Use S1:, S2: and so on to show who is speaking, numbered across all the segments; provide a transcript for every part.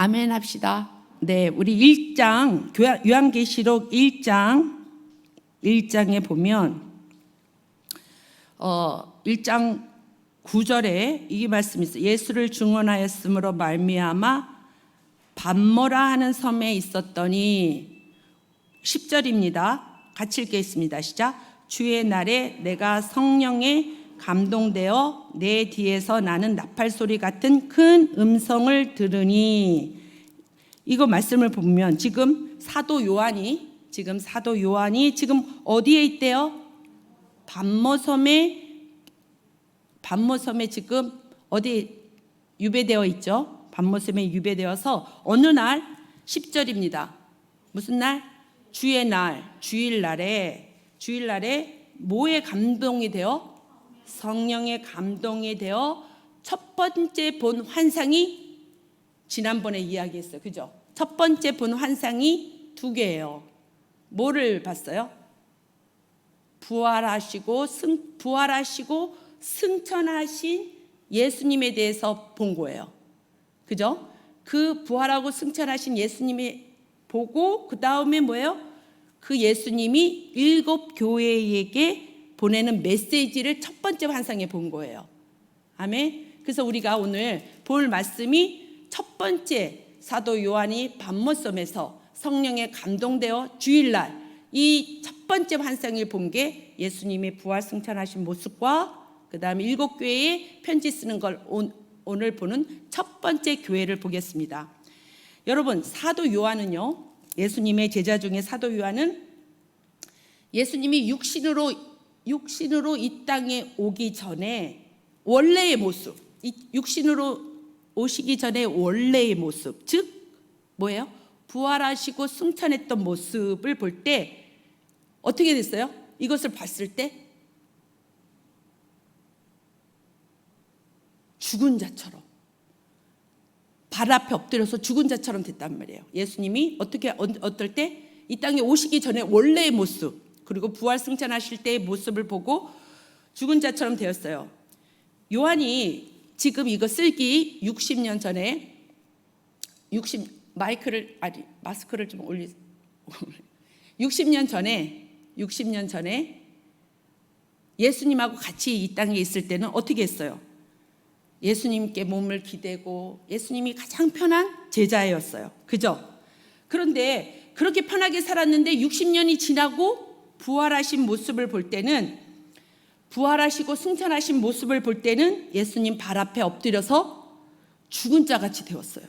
S1: 아멘 합시다. 네, 우리 1장 요한계시록 1장에 보면 1장 9절에 이 말씀이 있어요. 예수를 증언하였으므로 말미암아 밤모라 하는 섬에 있었더니 10절입니다. 같이 읽겠습니다. 시작. 주의 날에 내가 성령에 감동되어 내 뒤에서 나는 나팔소리 같은 큰 음성을 들으니, 이거 말씀을 보면 지금 사도 요한이 지금 어디에 있대요? 밤모섬에 지금 어디 유배되어 있죠? 밤모섬에 유배되어서 어느 날 10절입니다. 무슨 날? 주일날에 뭐에 감동이 되어? 성령의 감동이 되어 첫 번째 본 환상이 지난번에 이야기했어요. 그죠? 첫 번째 본 환상이 두 개예요. 뭐를 봤어요? 부활하시고 승천하신 예수님에 대해서 본 거예요. 그죠? 그 부활하고 승천하신 예수님이 보고 그 다음에 뭐예요? 그 예수님이 7 교회에게 보내는 메시지를 첫 번째 환상에 본 거예요. 아멘. 그래서 우리가 오늘 볼 말씀이 첫 번째 사도 요한이 밤모섬에서 성령에 감동되어 주일날 이 첫 번째 환상을 본 게 예수님의 부활 승천하신 모습과 그 다음에 7 교회에 편지 쓰는 걸 오늘 보는 첫 번째 교회를 보겠습니다. 여러분, 사도 요한은요, 예수님의 제자 중에 사도 요한은 예수님이 육신으로 이 땅에 오기 전에 원래의 모습, 육신으로 오시기 전에 원래의 모습, 즉 뭐예요? 부활하시고 승천했던 모습을 볼 때 어떻게 됐어요? 이것을 봤을 때 죽은 자처럼, 발 앞에 엎드려서 죽은 자처럼 됐단 말이에요. 예수님이 어떨 때? 이 땅에 오시기 전에 원래의 모습, 그리고 부활 승천하실 때의 모습을 보고 죽은 자처럼 되었어요. 요한이 지금 이거 쓰기 60년 전에 마스크를 좀 60년 전에 예수님하고 같이 이 땅에 있을 때는 어떻게 했어요? 예수님께 몸을 기대고 예수님이 가장 편한 제자였어요. 그죠? 그런데 그렇게 편하게 살았는데 60년이 지나고 부활하신 모습을 볼 때는, 부활하시고 승천하신 모습을 볼 때는 예수님 발 앞에 엎드려서 죽은 자같이 되었어요.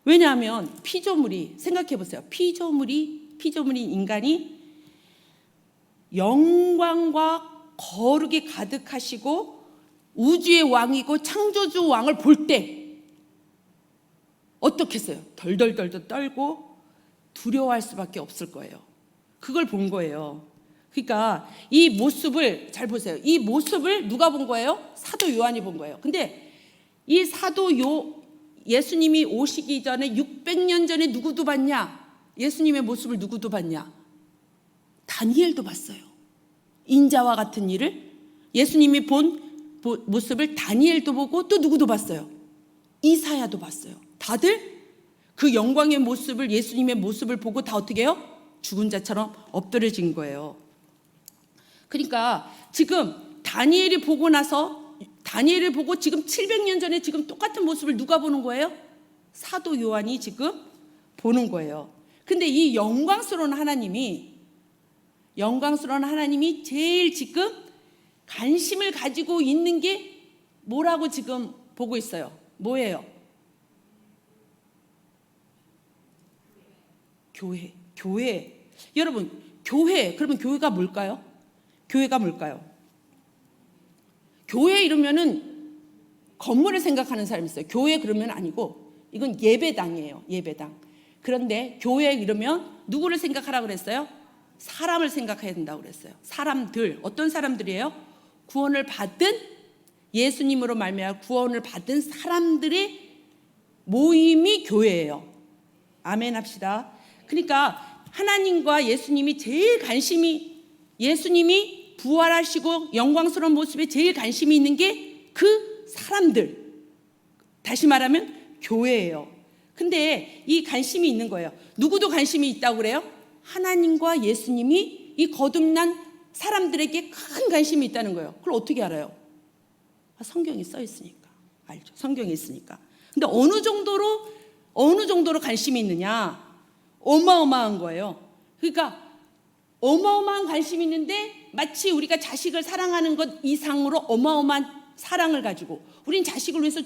S1: 왜냐하면 피조물이, 생각해 보세요. 피조물인 인간이 영광과 거룩이 가득하시고 우주의 왕이고 창조주 왕을 볼 때 어떻겠어요? 덜덜덜 떨고 두려워할 수밖에 없을 거예요. 그걸 본 거예요. 그러니까 이 모습을 잘 보세요. 이 모습을 누가 본 거예요? 사도 요한이 본 거예요. 근데 이 예수님이 오시기 전에 600년 전에 누구도 봤냐? 예수님의 모습을 누구도 봤냐? 다니엘도 봤어요. 인자와 같은 일을 예수님이 본 모습을 다니엘도 보고 또 누구도 봤어요? 이사야도 봤어요. 다들 그 영광의 모습을, 예수님의 모습을 보고 다 어떻게 해요? 죽은 자처럼 엎드려진 거예요. 그러니까 지금 다니엘이 보고 지금 700년 전에 지금 똑같은 모습을 누가 보는 거예요? 사도 요한이 지금 보는 거예요. 근데 이 영광스러운 하나님이 제일 지금 관심을 가지고 있는 게 뭐라고 지금 보고 있어요? 뭐예요? 교회. 여러분, 그러면 교회가 뭘까요? 교회 이러면은 건물을 생각하는 사람이 있어요. 교회 그러면 아니고 이건 예배당이에요. 예배당. 그런데 교회 이러면 누구를 생각하라고 그랬어요? 사람을 생각해야 된다고 그랬어요. 사람들. 어떤 사람들이에요? 구원을 받은, 예수님으로 말미암아 구원을 받은 사람들의 모임이 교회예요. 아멘 합시다. 그러니까 하나님과 예수님이 제일 예수님이 부활하시고 영광스러운 모습에 제일 관심이 있는 게 그 사람들, 다시 말하면 교회예요. 근데 이 관심이 있는 거예요. 누구도 관심이 있다고 그래요? 하나님과 예수님이 이 거듭난 사람들에게 큰 관심이 있다는 거예요. 그걸 어떻게 알아요? 성경에 써 있으니까 알죠. 성경에 있으니까. 근데 어느 정도로 관심이 있느냐? 어마어마한 거예요. 그러니까 어마어마한 관심이 있는데 마치 우리가 자식을 사랑하는 것 이상으로 어마어마한 사랑을 가지고, 우린 자식을 위해서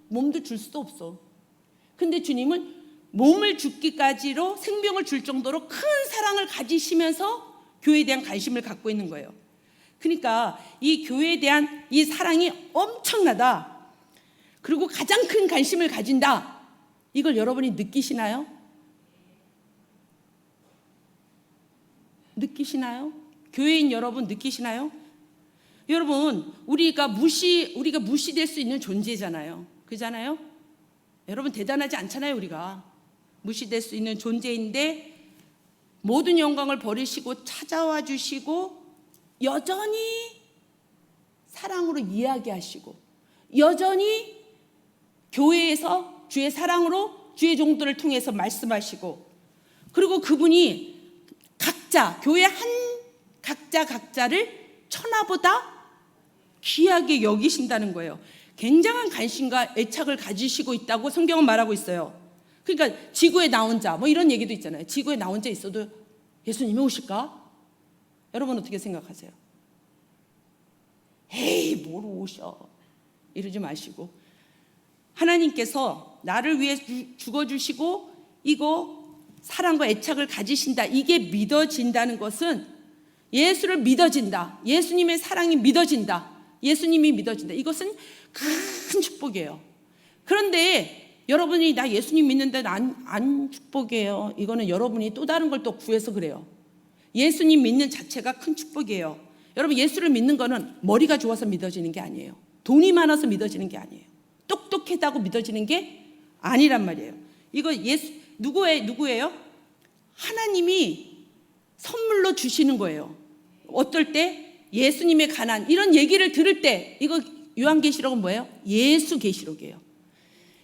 S1: 몸도 줄 수도 없어. 근데 주님은 몸을 죽기까지로 생명을 줄 정도로 큰 사랑을 가지시면서 교회에 대한 관심을 갖고 있는 거예요. 그러니까 이 교회에 대한 이 사랑이 엄청나다. 그리고 가장 큰 관심을 가진다. 이걸 여러분이 느끼시나요? 느끼시나요? 교회인 여러분 느끼시나요? 여러분, 우리가 무시될 수 있는 존재잖아요. 그잖아요? 여러분 대단하지 않잖아요. 우리가 무시될 수 있는 존재인데 모든 영광을 버리시고 찾아와 주시고 여전히 사랑으로 이야기하시고 여전히 교회에서 주의 사랑으로 주의 종들을 통해서 말씀하시고, 그리고 그분이 교회 각자를 천하보다 귀하게 여기신다는 거예요. 굉장한 관심과 애착을 가지시고 있다고 성경은 말하고 있어요. 그러니까 지구에 나 혼자 뭐 이런 얘기도 있잖아요. 지구에 나 혼자 있어도 예수님이 오실까? 여러분 어떻게 생각하세요? 에이 뭘 오셔 이러지 마시고, 하나님께서 나를 위해 죽어주시고 이거 사랑과 애착을 가지신다, 이게 믿어진다는 것은 예수를 믿어진다, 예수님의 사랑이 믿어진다, 예수님이 믿어진다, 이것은 큰 축복이에요. 그런데 여러분이 나 예수님 믿는데 안 축복이에요, 이거는 여러분이 또 다른 걸 또 구해서 그래요. 예수님 믿는 자체가 큰 축복이에요. 여러분 예수를 믿는 거는 머리가 좋아서 믿어지는 게 아니에요. 돈이 많아서 믿어지는 게 아니에요. 똑똑하다고 믿어지는 게 아니란 말이에요. 이거 누구예요? 하나님이 선물로 주시는 거예요. 어떨 때? 예수님의 가난 이런 얘기를 들을 때, 이거 요한계시록은 뭐예요? 예수 계시록이에요.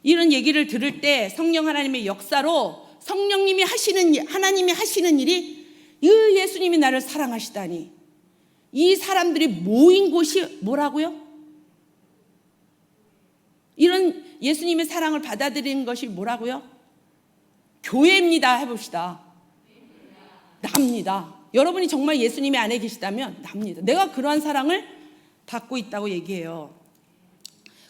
S1: 이런 얘기를 들을 때 성령 하나님의 역사로 성령님이 하나님이 하시는 일이, 예수님이 나를 사랑하시다니, 이 사람들이 모인 곳이 뭐라고요? 이런 예수님의 사랑을 받아들이는 것이 뭐라고요? 교회입니다. 해봅시다. 납니다. 여러분이 정말 예수님이 안에 계시다면 납니다. 내가 그러한 사랑을 받고 있다고 얘기해요.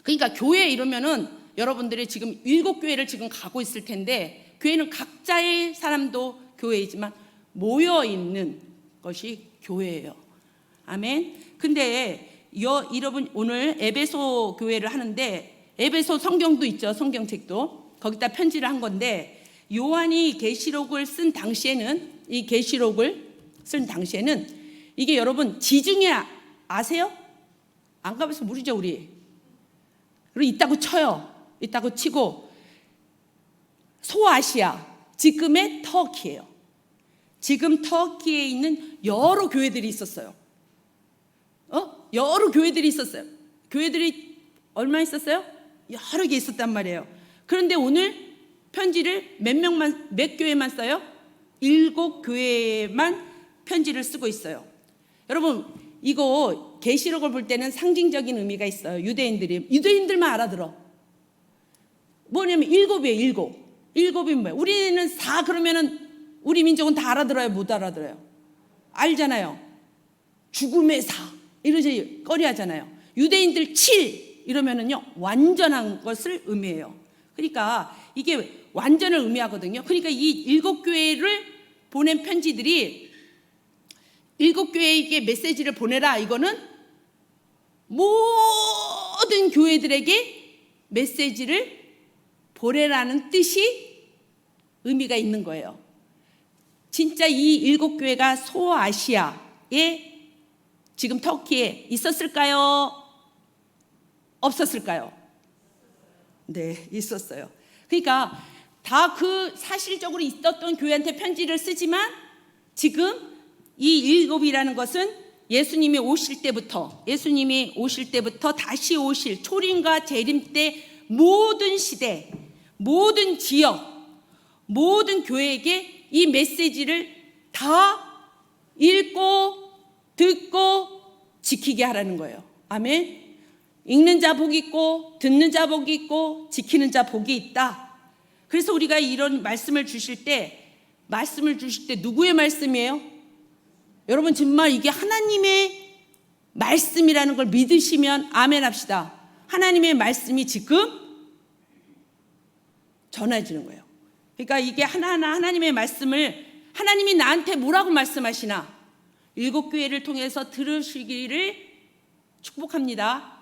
S1: 그러니까 교회 이러면은 여러분들이 지금 7교회를 지금 가고 있을 텐데, 교회는 각자의 사람도 교회이지만 모여 있는 것이 교회예요. 아멘. 근데 여러분 오늘 에베소 교회를 하는데, 에베소 성경도 있죠. 성경책도 거기다 편지를 한 건데, 요한이 계시록을 쓴 당시에는, 이 계시록을 쓴 당시에는 이게 여러분 지중해 아세요? 안 가봐서 모르죠 우리. 그리고 있다고 쳐요. 있다고 치고, 소아시아, 지금의 터키예요. 지금 터키에 있는 여러 교회들이 있었어요. 여러 교회들이 있었어요. 교회들이 얼마 있었어요? 여러 개 있었단 말이에요. 그런데 오늘 편지를 몇 교회만 써요? 7교회만 편지를 쓰고 있어요. 여러분 이거 계시록을 볼 때는 상징적인 의미가 있어요. 유대인들만 알아들어. 뭐냐면 7이에요. 7이 뭐예요? 우리는 4 그러면은 우리 민족은 다 알아들어요? 못 알아들어요? 알잖아요. 죽음의 4 이러지 꺼리하잖아요. 유대인들 7 이러면은요 완전한 것을 의미해요. 그러니까 이게 완전을 의미하거든요. 그러니까 이 7교회를 보낸 편지들이 7교회에게 메시지를 보내라, 이거는 모든 교회들에게 메시지를 보내라는 뜻이 의미가 있는 거예요. 진짜 이 7교회가 소아시아에 지금 터키에 있었을까요? 없었을까요? 네, 있었어요. 그러니까 다 그 사실적으로 있었던 교회한테 편지를 쓰지만, 지금 이 7이라는 것은 예수님이 오실 때부터 다시 오실 초림과 재림 때 모든 시대, 모든 지역, 모든 교회에게 이 메시지를 다 읽고 듣고 지키게 하라는 거예요. 아멘. 읽는 자 복이 있고 듣는 자 복이 있고 지키는 자 복이 있다. 그래서 우리가 이런 말씀을 주실 때 누구의 말씀이에요? 여러분 정말 이게 하나님의 말씀이라는 걸 믿으시면 아멘 합시다. 하나님의 말씀이 지금 전해지는 거예요. 그러니까 이게 하나하나 하나님의 말씀을 하나님이 나한테 뭐라고 말씀하시나 일곱 교회를 통해서 들으시기를 축복합니다.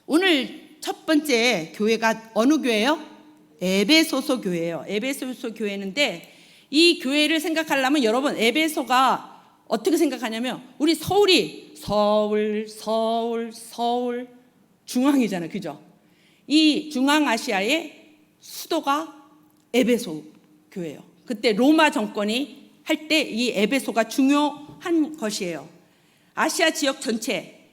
S1: 오늘 첫 번째 교회가 어느 교회예요? 에베소서 교회예요. 에베소서 교회인데 이 교회를 생각하려면 여러분 에베소가 어떻게 생각하냐면 우리 서울이 서울 중앙이잖아요. 그죠? 이 중앙아시아의 수도가 에베소 교회예요. 그때 로마 정권이 할 때 이 에베소가 중요한 것이에요. 아시아 지역 전체,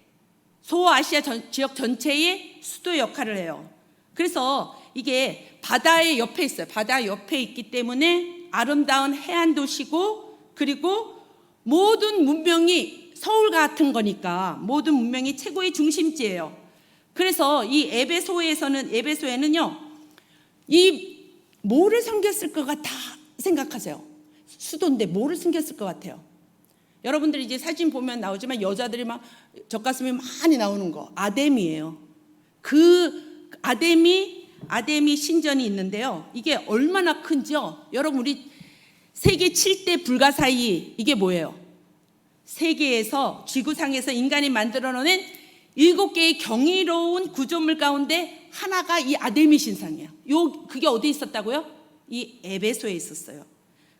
S1: 소아시아 지역 전체의 수도 역할을 해요. 그래서 이게 바다의 옆에 있어요. 바다 옆에 있기 때문에 아름다운 해안 도시고 그리고 모든 문명이 서울 같은 거니까 모든 문명이 최고의 중심지예요. 그래서 이 에베소에는요, 이 뭐를 섬겼을 것 같아 생각하세요. 수도인데 뭐를 섬겼을 것 같아요. 여러분들이 이제 사진 보면 나오지만 여자들이 막 젖가슴이 많이 나오는 거 아데미예요. 그 아데미 신전이 있는데요. 이게 얼마나 큰지요. 여러분 우리 세계 7대 불가사의 이게 뭐예요? 세계에서 지구상에서 인간이 만들어내는 7개의 경이로운 구조물 가운데 하나가 이 아데미 신상이에요. 그게 어디 있었다고요? 이 에베소에 있었어요.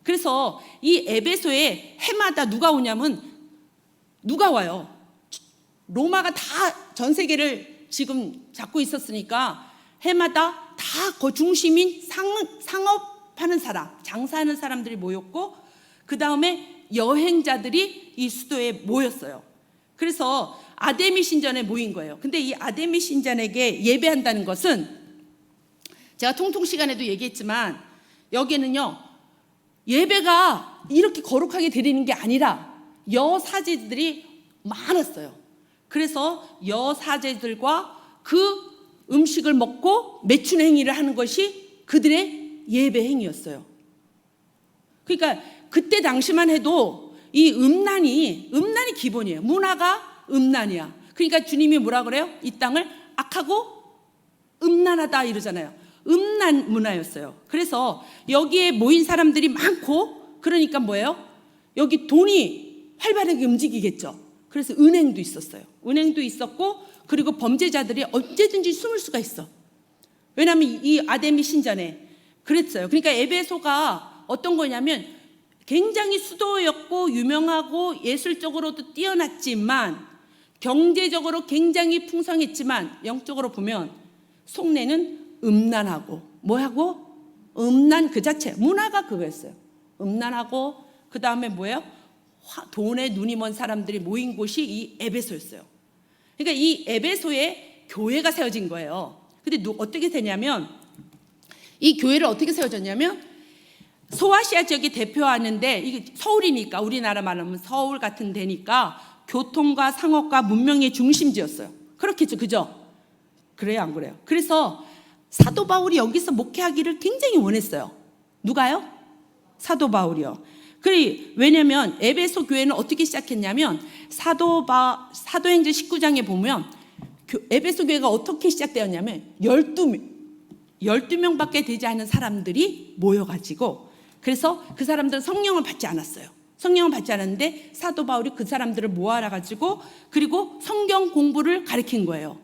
S1: 그래서 이 에베소에 해마다 누가 오냐면 누가 와요? 로마가 다 전 세계를 지금 잡고 있었으니까 해마다 다 그 중심인 상업하는 사람, 장사하는 사람들이 모였고 그 다음에 여행자들이 이 수도에 모였어요. 그래서 아데미 신전에 모인 거예요. 근데 이 아데미 신전에게 예배한다는 것은 제가 통통 시간에도 얘기했지만 여기는요 예배가 이렇게 거룩하게 드리는 게 아니라 여사제들이 많았어요. 그래서 여사제들과 그 음식을 먹고 매춘 행위를 하는 것이 그들의 예배 행위였어요. 그러니까 그때 당시만 해도 이 음란이 기본이에요. 문화가 음란이야. 그러니까 주님이 뭐라 그래요? 이 땅을 악하고 음란하다 이러잖아요. 음란 문화였어요. 그래서 여기에 모인 사람들이 많고 그러니까 뭐예요? 여기 돈이 활발하게 움직이겠죠. 그래서 은행도 있었어요. 은행도 있었고 그리고 범죄자들이 언제든지 숨을 수가 있어. 왜냐하면 이 아데미 신전에 그랬어요. 그러니까 에베소가 어떤 거냐면 굉장히 수도였고 유명하고 예술적으로도 뛰어났지만 경제적으로 굉장히 풍성했지만 영적으로 보면 속내는 음란하고 뭐하고? 음란 그 자체 문화가 그거였어요. 음란하고 그 다음에 뭐예요? 돈에 눈이 먼 사람들이 모인 곳이 이 에베소였어요. 그러니까 이 에베소에 교회가 세워진 거예요. 근데 어떻게 되냐면 이 교회를 어떻게 세워졌냐면 소아시아 지역이 대표하는데 이게 서울이니까 우리나라 말하면 서울 같은 데니까 교통과 상업과 문명의 중심지였어요. 그렇겠죠, 그죠? 그래요, 안 그래요? 그래서 사도 바울이 여기서 목회하기를 굉장히 원했어요. 누가요? 사도 바울이요. 왜냐면 에베소 교회는 어떻게 시작했냐면 사도행전 19장에 보면 에베소 교회가 어떻게 시작되었냐면 12명밖에 되지 않은 사람들이 모여가지고 그래서 그 사람들은 성령을 받지 않았어요. 성령을 받지 않았는데 사도 바울이 그 사람들을 모아가지고 그리고 성경 공부를 가르친 거예요.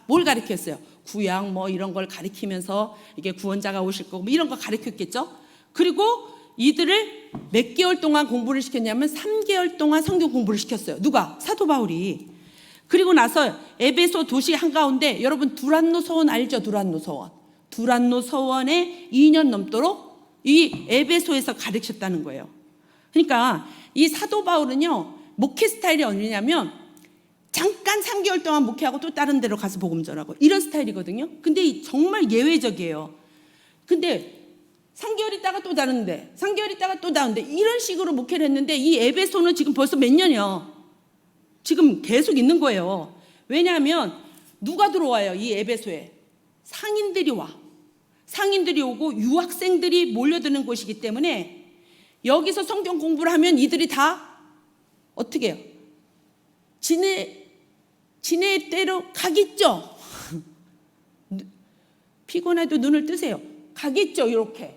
S1: 뭘 가르쳤어요? 구약 뭐 이런 걸 가르치면서 이게 구원자가 오실 거고 뭐 이런 거 가르쳤겠죠. 그리고 이들을 몇 개월 동안 공부를 시켰냐면 3개월 동안 성경 공부를 시켰어요. 누가? 사도 바울이. 그리고 나서 에베소 도시 한가운데 여러분 두란노 서원 알죠? 두란노 서원. 두란노 서원에 2년 넘도록 이 에베소에서 가르쳤다는 거예요. 그러니까 이 사도 바울은요 목회 스타일이 어디냐면 잠깐 3개월 동안 목회하고 또 다른 데로 가서 복음 전하고 이런 스타일이거든요. 근데 정말 예외적이에요. 근데 3개월 있다가 또 다른데, 3개월 있다가 또 다른데, 이런 식으로 목회를 했는데 이 에베소는 지금 벌써 몇 년이요? 지금 계속 있는 거예요. 왜냐하면 누가 들어와요? 이 에베소에 상인들이 와. 상인들이 오고 유학생들이 몰려드는 곳이기 때문에 여기서 성경 공부를 하면 이들이 다 어떻게 해요? 지네 때로 가겠죠. 피곤해도 눈을 뜨세요. 가겠죠, 이렇게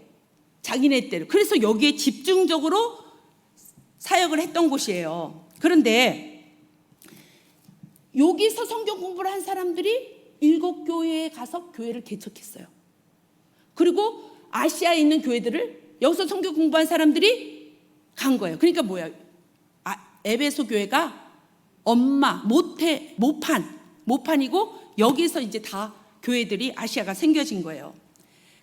S1: 자기네 때로. 그래서 여기에 집중적으로 사역을 했던 곳이에요. 그런데 여기서 성경 공부를 한 사람들이 7교회에 가서 교회를 개척했어요. 그리고 아시아에 있는 교회들을 여기서 성경 공부한 사람들이 간 거예요. 그러니까 뭐야? 에베소 교회가 엄마, 모판이고 여기서 이제 다 교회들이 아시아가 생겨진 거예요.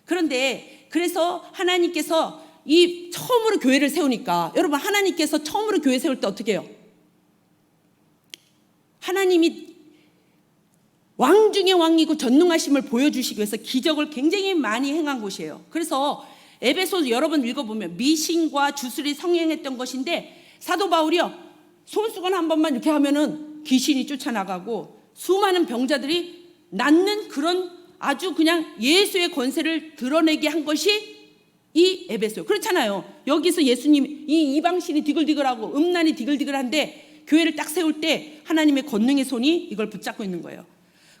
S1: 그런데 그래서 하나님께서 이 처음으로 교회를 세우니까, 여러분 하나님께서 처음으로 교회 세울 때 어떻게 해요? 하나님이 왕 중의 왕이고 전능하심을 보여주시기 위해서 기적을 굉장히 많이 행한 곳이에요. 그래서 에베소 여러분 읽어보면 미신과 주술이 성행했던 것인데, 사도 바울이요 손수건 한 번만 이렇게 하면은 귀신이 쫓아나가고 수많은 병자들이 낫는 그런 아주 그냥 예수의 권세를 드러내게 한 것이 이 에베소예요. 그렇잖아요. 여기서 예수님 이 이방신이 디글디글하고 음란이 디글디글한데 교회를 딱 세울 때 하나님의 권능의 손이 이걸 붙잡고 있는 거예요.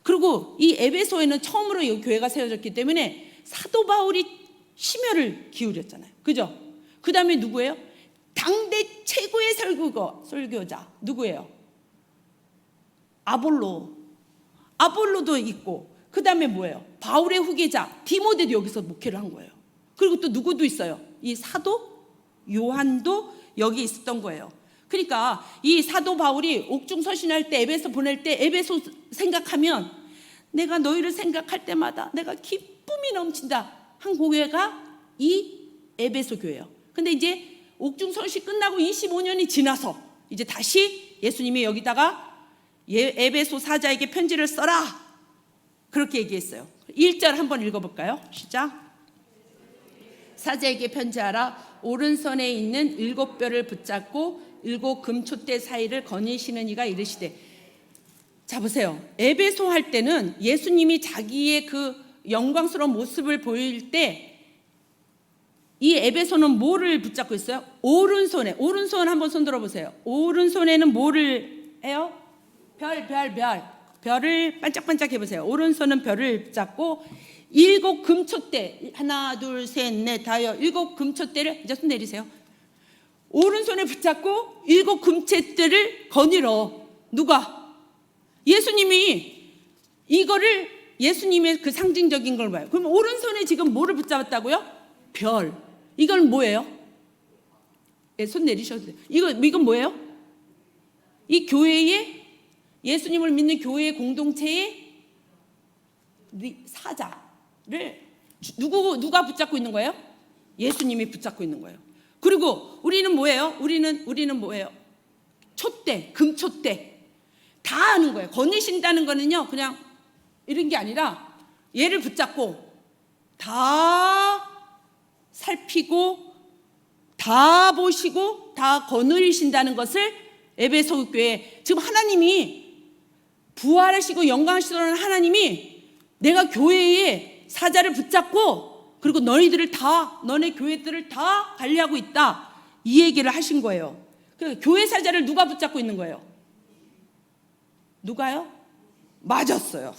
S1: 그리고 이 에베소에는 처음으로 이 교회가 세워졌기 때문에 사도 바울이 심혈을 기울였잖아요. 그죠? 그 다음에 누구예요? 당대 최고의 설교자 누구예요? 아볼로도 있고, 그 다음에 뭐예요? 바울의 후계자 디모데도 여기서 목회를 한 거예요. 그리고 또 누구도 있어요? 이 사도 요한도 여기 있었던 거예요. 그러니까 이 사도 바울이 옥중 서신할 때 에베소 보낼 때 에베소 생각하면 내가 너희를 생각할 때마다 내가 기쁨이 넘친다 한 교회가 이 에베소 교회예요. 근데 이제 옥중 서신 끝나고 25년이 지나서 이제 다시 예수님이 여기다가 에베소 사자에게 편지를 써라 그렇게 얘기했어요. 1절 한번 읽어볼까요? 시작. 사자에게 편지하라. 오른손에 있는 7뼈를 붙잡고 7 금촛대 사이를 거니시는 이가 이르시되. 자 보세요. 에베소 할 때는 예수님이 자기의 그 영광스러운 모습을 보일 때 이 에베소는 뭐를 붙잡고 있어요? 오른손에. 오른손 한번 손 들어보세요. 오른손에는 뭐를 해요? 별을 반짝반짝 해보세요. 오른손은 별을 붙잡고 7 금촛대, 하나 둘 셋 넷 다여 7 금촛대를, 이제 손 내리세요. 오른손에 붙잡고 7 금촛대를 거닐어. 누가? 예수님이 이거를, 예수님의 그 상징적인 걸 봐요. 그럼 오른손에 지금 뭐를 붙잡았다고요? 별. 이건 뭐예요? 네, 손 내리셔도 돼요. 이건 뭐예요? 이 교회의, 예수님을 믿는 교회의 공동체의 사자를 누가 붙잡고 있는 거예요? 예수님이 붙잡고 있는 거예요. 그리고 우리는 뭐예요? 우리는 뭐예요? 촛대, 금촛대 다 하는 거예요. 거니신다는 거는요 그냥 이런 게 아니라 얘를 붙잡고 다 살피고 다 보시고 다 거느리신다는 것을 에베소 교회, 지금 하나님이 부활하시고 영광하시는 하나님이 내가 교회에 사자를 붙잡고 그리고 너네 교회들을 다 관리하고 있다 이 얘기를 하신 거예요. 그 교회 사자를 누가 붙잡고 있는 거예요? 누가요? 맞았어요.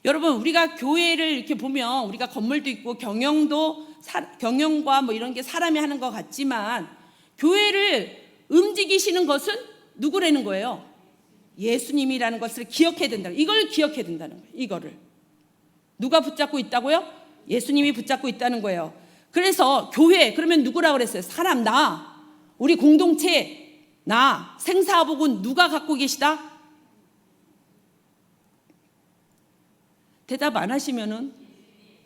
S1: 여러분 우리가 교회를 이렇게 보면 우리가 건물도 있고 경영과 뭐 이런 게 사람이 하는 것 같지만 교회를 움직이시는 것은 누구라는 거예요? 예수님이라는 것을 기억해야 된다. 이걸 기억해야 된다는 거예요. 이거를 누가 붙잡고 있다고요? 예수님이 붙잡고 있다는 거예요. 그래서 교회 그러면 누구라고 그랬어요? 사람, 나, 우리 공동체, 나, 생사복은 누가 갖고 계시다? 대답 안 하시면은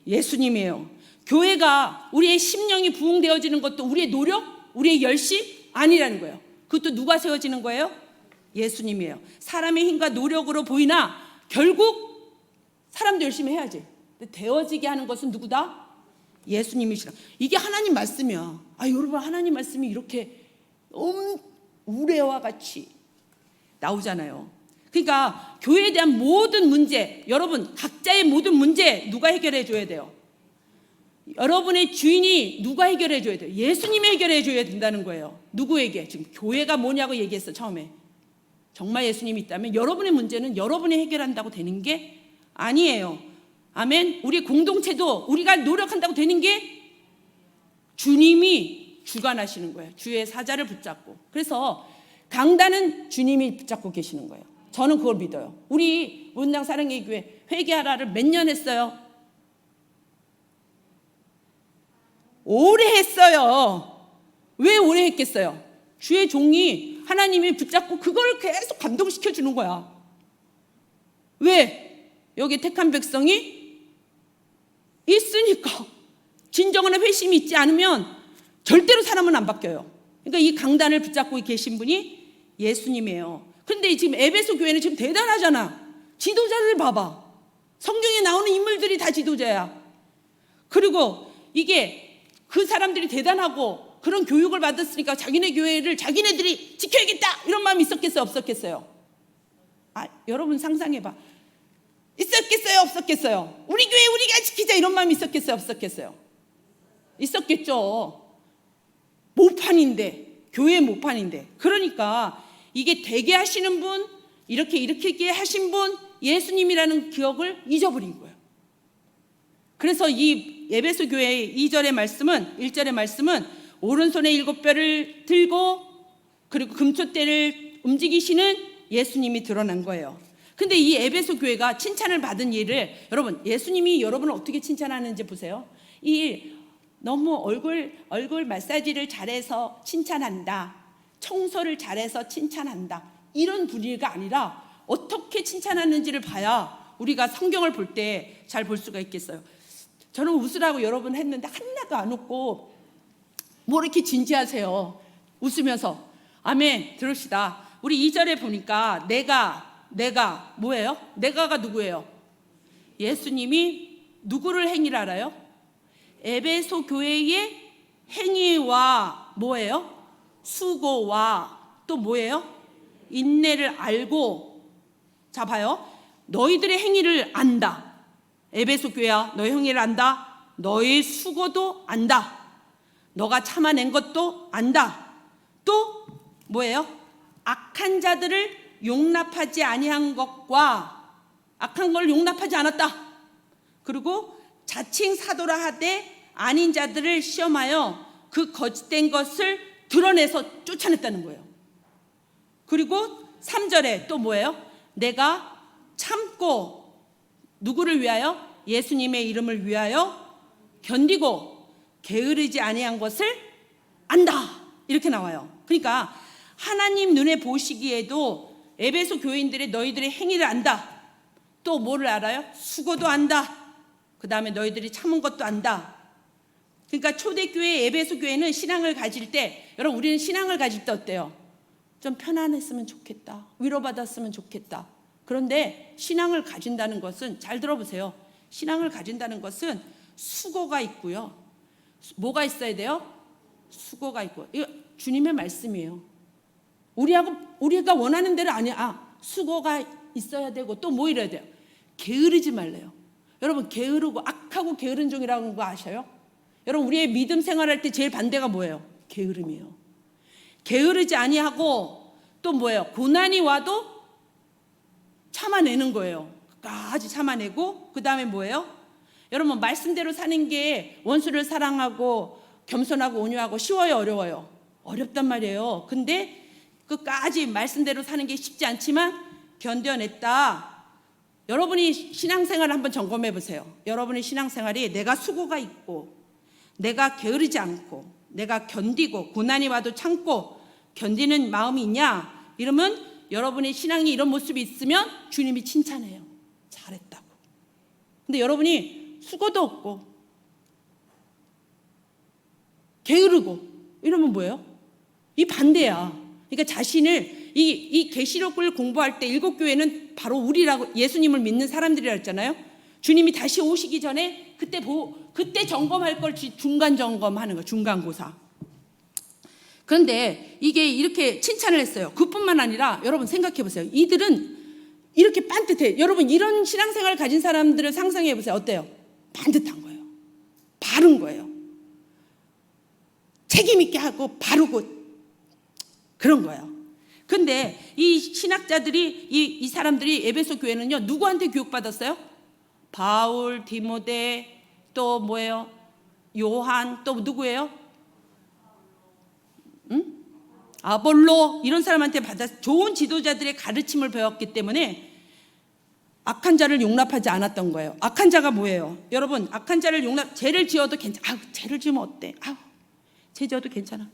S1: 예수님이에요. 교회가 우리의 심령이 부흥되어지는 것도 우리의 노력, 우리의 열심 아니라는 거예요. 그것도 누가 세워지는 거예요? 예수님이에요. 사람의 힘과 노력으로 보이나 결국 사람도 열심히 해야지. 근데 되어지게 하는 것은 누구다? 예수님이시라. 이게 하나님 말씀이야. 여러분, 하나님 말씀이 이렇게 우레와 같이 나오잖아요. 그러니까 교회에 대한 모든 문제, 여러분 각자의 모든 문제 누가 해결해 줘야 돼요? 여러분의 주인이 누가 해결해 줘야 돼요? 예수님이 해결해 줘야 된다는 거예요. 누구에게? 지금 교회가 뭐냐고 얘기했어 처음에. 정말 예수님이 있다면 여러분의 문제는 여러분이 해결한다고 되는 게 아니에요. 아멘. 우리 공동체도 우리가 노력한다고 되는 게 주님이 주관하시는 거예요. 주의 사자를 붙잡고. 그래서 강단은 주님이 붙잡고 계시는 거예요. 저는 그걸 믿어요. 우리 문당 사랑의 교회 회개하라를 몇 년 했어요? 오래 했어요. 왜 오래 했겠어요? 주의 종이 하나님이 붙잡고 그걸 계속 감동시켜 주는 거야. 왜? 여기 택한 백성이 있으니까. 진정한 회심이 있지 않으면 절대로 사람은 안 바뀌어요. 그러니까 이 강단을 붙잡고 계신 분이 예수님이에요. 근데 지금 에베소 교회는 지금 대단하잖아. 지도자들 봐봐. 성경에 나오는 인물들이 다 지도자야. 그리고 이게 그 사람들이 대단하고 그런 교육을 받았으니까 자기네 교회를 자기네들이 지켜야겠다 이런 마음이 있었겠어요? 없었겠어요? 여러분 상상해봐. 있었겠어요? 없었겠어요? 우리 교회 우리가 지키자 이런 마음이 있었겠어요? 없었겠어요? 있었겠죠. 모판인데, 교회 모판인데. 그러니까 이게 되게 하시는 분, 이렇게 하신 분, 예수님이라는 기억을 잊어버린 거예요. 그래서 이 에베소 교회의 2절의 말씀은, 1절의 말씀은 오른손에 7뼈를 들고 그리고 금초대를 움직이시는 예수님이 드러난 거예요. 근데 이 에베소 교회가 칭찬을 받은 일을, 여러분 예수님이 여러분을 어떻게 칭찬하는지 보세요. 이 일, 너무 얼굴 마사지를 잘해서 칭찬한다, 청소를 잘해서 칭찬한다, 이런 분위기가 아니라 어떻게 칭찬하는지를 봐야 우리가 성경을 볼 때 잘 볼 수가 있겠어요. 저는 웃으라고 여러분 했는데 하나도 안 웃고 뭐 이렇게 진지하세요. 웃으면서. 아멘. 들읍시다. 우리 2절에 보니까 내가 뭐예요? 내가가 누구예요? 예수님이 누구를 행위를 알아요? 에베소 교회의 행위와 뭐예요? 수고와 또 뭐예요? 인내를 알고. 자 봐요. 너희들의 행위를 안다. 에베소 교회야, 너희 행위를 안다. 너희 수고도 안다. 너가 참아낸 것도 안다. 또 뭐예요? 악한 자들을 용납하지 아니한 것과 악한 걸 용납하지 않았다. 그리고 자칭 사도라 하되 아닌 자들을 시험하여 그 거짓된 것을 드러내서 쫓아냈다는 거예요. 그리고 3절에 또 뭐예요? 내가 참고 누구를 위하여? 예수님의 이름을 위하여 견디고 게으르지 아니한 것을 안다. 이렇게 나와요. 그러니까 하나님 눈에 보시기에도 에베소 교인들의 너희들의 행위를 안다. 또 뭐를 알아요? 수고도 안다. 그 다음에 너희들이 참은 것도 안다. 그러니까 초대교회 에베소 교회는 신앙을 가질 때, 여러분 우리는 신앙을 가질 때 어때요? 좀 편안했으면 좋겠다, 위로받았으면 좋겠다. 그런데 신앙을 가진다는 것은, 잘 들어보세요, 신앙을 가진다는 것은 수고가 있고요. 뭐가 있어야 돼요? 수고가 있고. 이거 주님의 말씀이에요. 우리가 원하는 대로 아니야. 수고가 있어야 되고 또 뭐 이래야 돼요? 게으르지 말래요. 여러분 게으르고 악하고 게으른 종이라는 거 아셔요? 여러분 우리의 믿음 생활할 때 제일 반대가 뭐예요? 게으름이에요. 게으르지 아니하고 또 뭐예요? 고난이 와도 참아내는 거예요. 끝까지 참아내고, 그 다음에 뭐예요? 여러분 말씀대로 사는 게 원수를 사랑하고 겸손하고 온유하고 쉬워요, 어려워요? 어렵단 말이에요. 근데 끝까지 말씀대로 사는 게 쉽지 않지만 견뎌냈다. 여러분이 신앙생활을 한번 점검해 보세요. 여러분의 신앙생활이 내가 수고가 있고 내가 게으르지 않고 내가 견디고 고난이 와도 참고 견디는 마음이 있냐? 이러면 여러분의 신앙이 이런 모습이 있으면 주님이 칭찬해요. 잘했다고. 근데 여러분이 수고도 없고 게으르고 이러면 뭐예요? 이 반대야. 그러니까 자신을 이 계시록을 공부할 때 일곱 교회는 바로 우리라고 예수님을 믿는 사람들이라 했잖아요. 주님이 다시 오시기 전에 그때 점검할 걸 중간 점검하는 거, 중간고사. 그런데 이게 이렇게 칭찬을 했어요. 그뿐만 아니라 여러분 생각해 보세요. 이들은 이렇게 반듯해. 여러분 이런 신앙생활을 가진 사람들을 상상해 보세요. 어때요? 반듯한 거예요. 바른 거예요. 책임 있게 하고 바르고 그런 거예요. 근데 이 신학자들이 이 사람들이 에베소 교회는요, 누구한테 교육받았어요? 바울, 디모데, 또 뭐예요? 요한, 또 누구예요? 아볼로, 이런 사람한테 받아 좋은 지도자들의 가르침을 배웠기 때문에 악한 자를 용납하지 않았던 거예요. 악한 자가 뭐예요? 여러분, 악한 자를 죄를 지어도 괜찮아. 죄를 지으면 어때? 죄 지어도 괜찮아.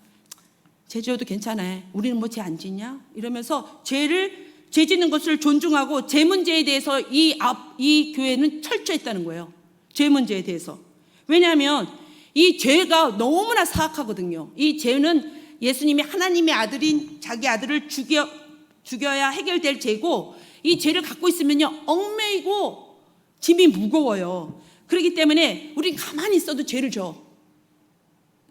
S1: 죄 지어도 괜찮아. 우리는 뭐 죄 안 짓냐? 이러면서 죄 짓는 것을 존중하고 죄 문제에 대해서 이 교회는 철저했다는 거예요. 죄 문제에 대해서. 왜냐하면 이 죄가 너무나 사악하거든요. 이 죄는 예수님이 하나님의 아들인 자기 아들을 죽여야 해결될 죄고, 이 죄를 갖고 있으면요 얽매이고 짐이 무거워요. 그렇기 때문에 우린 가만히 있어도 죄를 져.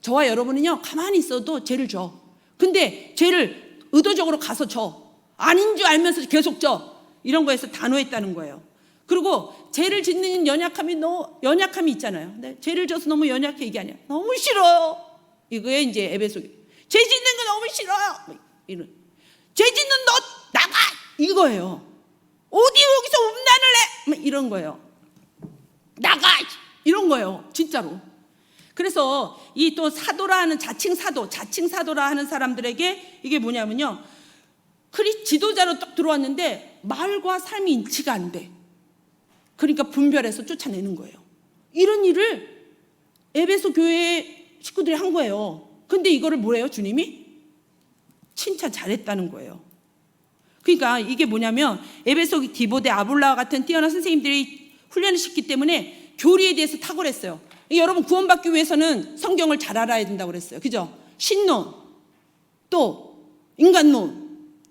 S1: 저와 여러분은요 가만히 있어도 죄를 져. 근데 죄를 의도적으로 가서 져. 아닌 줄 알면서 계속 져. 이런 거에서 단호했다는 거예요. 그리고 죄를 짓는 연약함이 있잖아요. 근데 죄를 져서 너무 연약해 이게 아니야. 너무 싫어요. 이거에 이제 에베소 죄 짓는 거 너무 싫어요. 이런 죄 짓는 너 나가 이거예요. 어디 여기서 음란을 해 이런 거예요. 나가 이런 거예요. 진짜로. 그래서 이 또 사도라 하는 자칭 사도라 하는 사람들에게 이게 뭐냐면요, 지도자로 딱 들어왔는데 말과 삶이 일치가 안 돼. 그러니까 분별해서 쫓아내는 거예요. 이런 일을 에베소 교회 식구들이 한 거예요. 근데 이거를 뭐래요? 주님이 칭찬 잘했다는 거예요. 그러니까 이게 뭐냐면 에베소 디모데 아볼라와 같은 뛰어난 선생님들이 훈련을 시켰기 때문에 교리에 대해서 탁월했어요. 여러분 구원받기 위해서는 성경을 잘 알아야 된다고 그랬어요. 그죠? 신론, 또 인간론,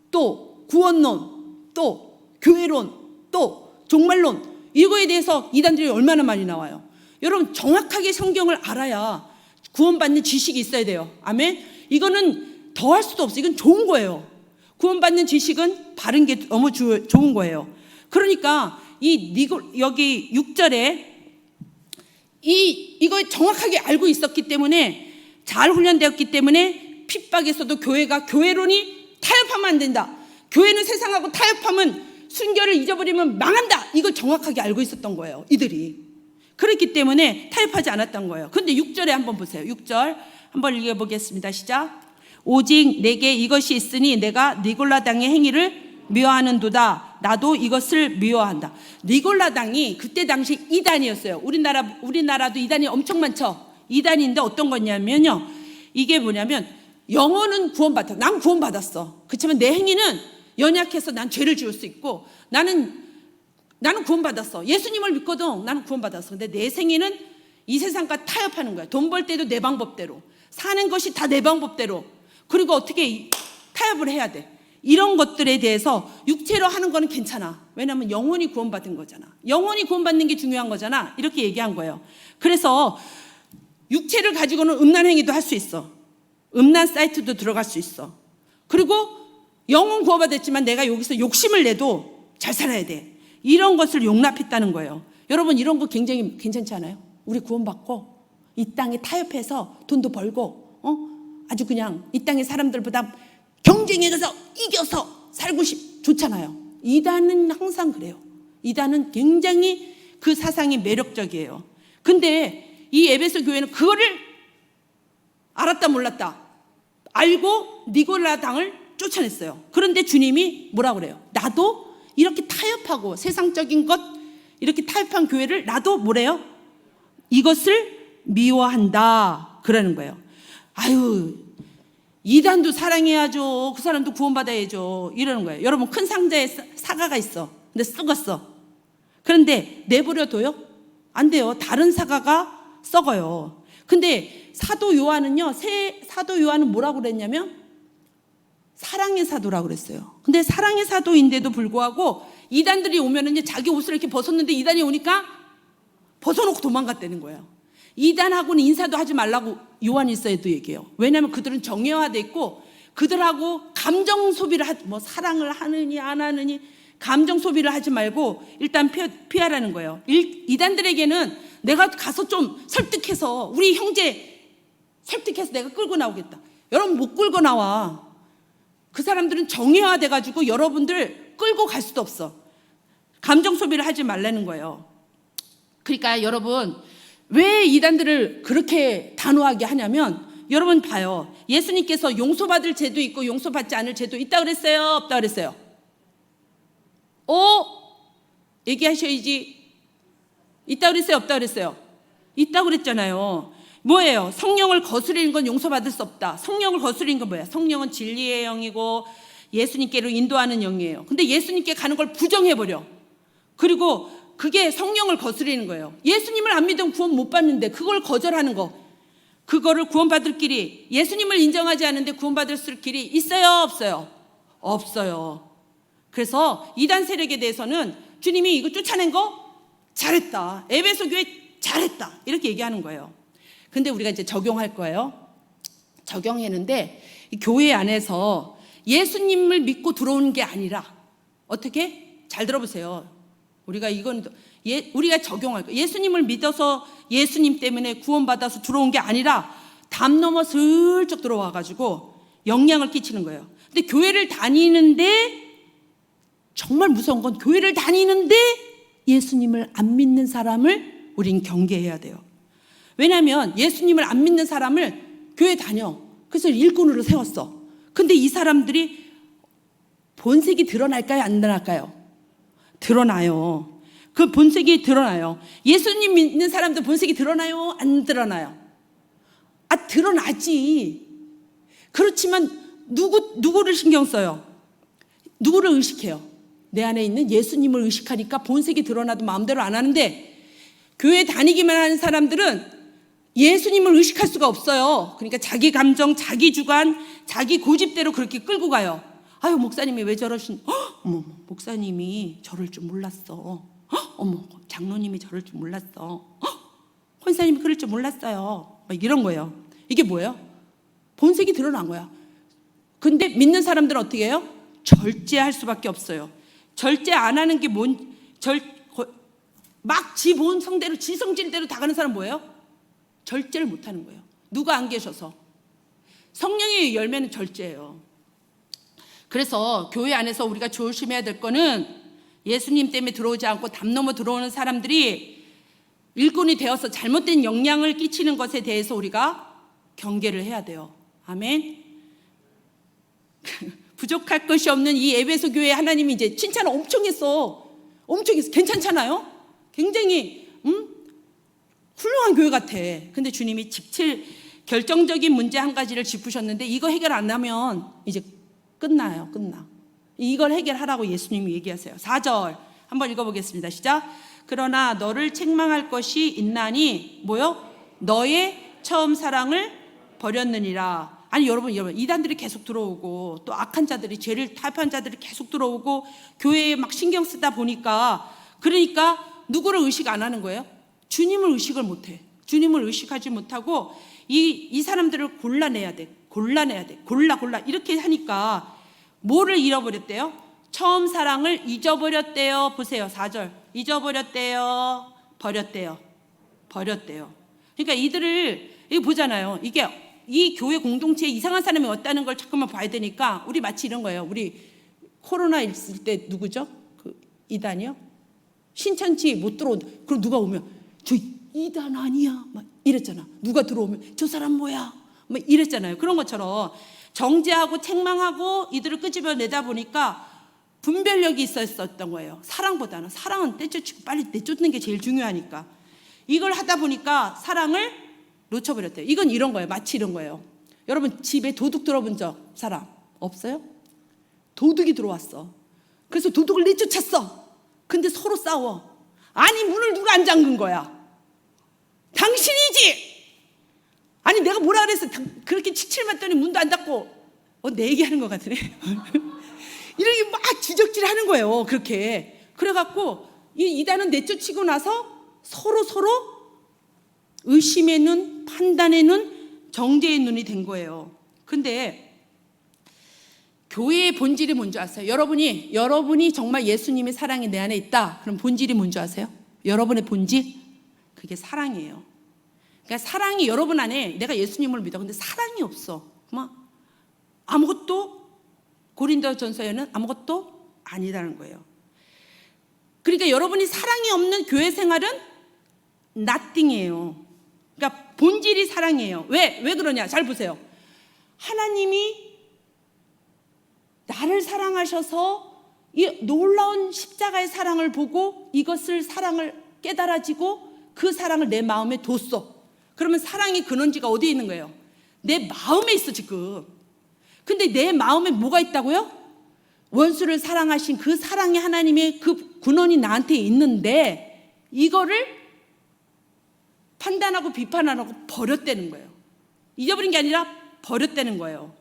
S1: 또 구원론, 또 교회론, 또 종말론, 이거에 대해서 이단들이 얼마나 많이 나와요. 여러분 정확하게 성경을 알아야 구원받는 지식이 있어야 돼요. 아멘. 이거는 더 할 수도 없어요. 이건 좋은 거예요. 구원받는 지식은 바른 게 너무 좋은 거예요. 그러니까 여기 6절에 이걸 정확하게 알고 있었기 때문에, 잘 훈련되었기 때문에 핍박에서도 교회론이 타협하면 안 된다. 교회는 세상하고 타협하면 순결을 잊어버리면 망한다. 이걸 정확하게 알고 있었던 거예요. 이들이. 그렇기 때문에 타협하지 않았던 거예요. 근데 6절에 한번 보세요. 6절 한번 읽어보겠습니다. 시작. 오직 내게 이것이 있으니 내가 니골라 당의 행위를 미워하는도다. 나도 이것을 미워한다. 니골라 당이 그때 당시 이단이었어요. 우리나라도 이단이 엄청 많죠. 이단인데 어떤 거냐면요, 이게 뭐냐면 영혼은 구원받았어. 난 구원받았어. 그렇지만 내 행위는 연약해서 난 죄를 지을 수 있고, 나는 구원받았어. 예수님을 믿거든. 나는 구원받았어. 근데 내 생애는 이 세상과 타협하는 거야. 돈 벌 때도 내 방법대로, 사는 것이 다 내 방법대로, 그리고 어떻게 타협을 해야 돼. 이런 것들에 대해서 육체로 하는 거는 괜찮아. 왜냐하면 영혼이 구원받은 거잖아. 영혼이 구원받는 게 중요한 거잖아. 이렇게 얘기한 거예요. 그래서 육체를 가지고는 음란 행위도 할 수 있어. 음란 사이트도 들어갈 수 있어. 그리고 영혼 구원받았지만 내가 여기서 욕심을 내도 잘 살아야 돼. 이런 것을 용납했다는 거예요. 여러분 이런 거 굉장히 괜찮지 않아요? 우리 구원받고 이 땅에 타협해서 돈도 벌고 아주 그냥 이 땅의 사람들보다 경쟁해서 이겨서 살고 좋잖아요. 이단은 항상 그래요. 이단은 굉장히 그 사상이 매력적이에요. 근데 이 에베소 교회는 그거를 알았다 몰랐다 알고 니골라 당을 쫓아냈어요. 그런데 주님이 뭐라고 그래요? 나도 이렇게 타협하고 세상적인 것 이렇게 타협한 교회를 나도 뭐래요? 이것을 미워한다 그러는 거예요. 아유, 이단도 사랑해야죠. 그 사람도 구원받아야죠. 이러는 거예요. 여러분 큰 상자에 사과가 있어. 근데 썩었어. 그런데 내버려둬요? 안 돼요. 다른 사과가 썩어요. 근데 사도 요한은요, 사도 요한은 뭐라고 그랬냐면 사랑의 사도라고 그랬어요. 근데 사랑의 사도인데도 불구하고 이단들이 오면은 자기 옷을 이렇게 벗었는데 이단이 오니까 벗어놓고 도망갔다는 거예요. 이단하고는 인사도 하지 말라고 요한일서에도 얘기해요. 왜냐하면 그들은 정예화돼 있고 그들하고 감정 소비를 뭐 사랑을 하느니 안 하느니 감정 소비를 하지 말고 일단 피하라는 거예요. 이단들에게는 내가 가서 좀 설득해서 우리 형제 설득해서 내가 끌고 나오겠다. 여러분 못 끌고 나와. 그 사람들은 정예화돼 가지고 여러분들 끌고 갈 수도 없어. 감정 소비를 하지 말라는 거예요. 그러니까 여러분 왜 이단들을 그렇게 단호하게 하냐면 여러분 봐요. 예수님께서 용서받을 죄도 있고 용서받지 않을 죄도 있다 그랬어요? 없다 그랬어요? 얘기하셔야지. 있다 그랬어요? 없다 그랬어요? 있다 그랬잖아요. 뭐예요? 성령을 거스리는 건 용서받을 수 없다. 성령을 거스리는 건 뭐예요? 성령은 진리의 영이고 예수님께로 인도하는 영이에요. 근데 예수님께 가는 걸 부정해버려. 그리고 그게 성령을 거스리는 거예요. 예수님을 안 믿으면 구원 못 받는데 그걸 거절하는 거. 그거를 구원받을 길이, 예수님을 인정하지 않는데 구원받을 길이 있어요? 없어요? 없어요. 그래서 이단 세력에 대해서는 주님이 이거 쫓아낸 거 잘했다. 에베소 교회 잘했다. 이렇게 얘기하는 거예요. 근데 우리가 이제 적용할 거예요. 적용했는데 이 교회 안에서 예수님을 믿고 들어오는 게 아니라 어떻게? 잘 들어보세요. 우리가 적용할 거예요. 예수님을 믿어서 예수님 때문에 구원받아서 들어온 게 아니라 담 넘어 슬쩍 들어와 가지고 영향을 끼치는 거예요. 근데 교회를 다니는데 정말 무서운 건 교회를 다니는데 예수님을 안 믿는 사람을 우린 경계해야 돼요. 왜냐하면 예수님을 안 믿는 사람을 교회 다녀. 그래서 일꾼으로 세웠어. 근데 이 사람들이 본색이 드러날까요? 안 드러날까요? 드러나요. 그 본색이 드러나요. 예수님 믿는 사람들 본색이 드러나요? 안 드러나요? 드러나지. 그렇지만 누구를 신경 써요? 누구를 의식해요? 내 안에 있는 예수님을 의식하니까 본색이 드러나도 마음대로 안 하는데 교회 다니기만 하는 사람들은 예수님을 의식할 수가 없어요. 그러니까 자기 감정, 자기 주관, 자기 고집대로 그렇게 끌고 가요. 아유, 목사님이 왜 저러신? 어머, 목사님이 저럴 줄 몰랐어. 어머, 장로님이 저럴 줄 몰랐어. 권사님이 그럴 줄 몰랐어요. 막 이런 거예요. 이게 뭐예요? 본색이 드러난 거야. 근데 믿는 사람들은 어떻게 해요? 절제할 수밖에 없어요. 절제 안 하는 게 막 지 본성대로, 지 성질대로 다 가는 사람 뭐예요? 절제를 못 하는 거예요. 누가 안 계셔서. 성령의 열매는 절제예요. 그래서 교회 안에서 우리가 조심해야 될 거는 예수님 때문에 들어오지 않고 담 넘어 들어오는 사람들이 일꾼이 되어서 잘못된 영향을 끼치는 것에 대해서 우리가 경계를 해야 돼요. 아멘. 부족할 것이 없는 이 에베소 교회 하나님이 이제 칭찬을 엄청 했어. 엄청 했어. 괜찮잖아요? 굉장히 훌륭한 교회 같아. 근데 주님이 결정적인 문제 한 가지를 짚으셨는데 이거 해결 안 하면 이제 끝나. 이걸 해결하라고 예수님이 얘기하세요. 4절 한번 읽어보겠습니다. 시작. 그러나 너를 책망할 것이 있나니 뭐요? 너의 처음 사랑을 버렸느니라. 아니 여러분 이단들이 계속 들어오고 또 악한 자들이 죄를 타협한 자들이 계속 들어오고 교회에 막 신경 쓰다 보니까 그러니까 누구를 의식 안 하는 거예요? 주님을 의식을 못해. 주님을 의식하지 못하고 이 사람들을 골라내야 돼. 골라 이렇게 하니까 뭐를 잃어버렸대요? 처음 사랑을 잊어버렸대요. 보세요. 4절 잊어버렸대요. 버렸대요. 그러니까 이거 보잖아요. 이게 이 교회 공동체에 이상한 사람이 왔다는 걸 잠깐만 봐야 되니까 우리 마치 이런 거예요. 우리 코로나 있을 때 누구죠? 그 이단이요? 신천지 못 들어온다. 그럼 누가 오면 저 이단 아니야 막 이랬잖아. 누가 들어오면 저 사람 뭐야 막 이랬잖아요. 그런 것처럼 정죄하고 책망하고 이들을 끄집어내다 보니까 분별력이 있었던 거예요. 사랑보다는. 사랑은 떼쫓고 빨리 내쫓는 게 제일 중요하니까. 이걸 하다 보니까 사랑을 놓쳐버렸대요. 이건 이런 거예요. 마치 이런 거예요. 여러분 집에 도둑 들어본 적 사람 없어요? 도둑이 들어왔어. 그래서 도둑을 내쫓았어. 근데 서로 싸워. 아니 문을 누가 안 잠근 거야? 당신이지. 아니 내가 뭐라 그랬어? 그렇게 치칠맞더니 문도 안 닫고 내 얘기하는 것 같으네. 이렇게 막 지적질하는 거예요. 그렇게. 그래갖고 이 이단은 내쫓히고 나서 서로 의심의 눈, 판단의 눈, 정죄의 눈이 된 거예요. 근데 교회의 본질이 뭔지 아세요? 여러분이 정말 예수님의 사랑이 내 안에 있다. 그럼 본질이 뭔지 아세요? 여러분의 본질? 그게 사랑이에요. 그러니까 사랑이 여러분 안에, 내가 예수님을 믿어. 근데 사랑이 없어. 아무것도, 고린도전서에는 아무것도 아니라는 거예요. 그러니까 여러분이 사랑이 없는 교회 생활은 nothing이에요. 그러니까 본질이 사랑이에요. 왜 그러냐? 잘 보세요. 하나님이 나를 사랑하셔서 이 놀라운 십자가의 사랑을 보고 이것을 사랑을 깨달아지고 그 사랑을 내 마음에 뒀어. 그러면 사랑의 근원지가 어디에 있는 거예요? 내 마음에 있어 지금. 근데 내 마음에 뭐가 있다고요? 원수를 사랑하신 그 사랑의 하나님의 그 근원이 나한테 있는데 이거를 판단하고 비판 안 하고 버렸다는 거예요. 잊어버린 게 아니라 버렸다는 거예요.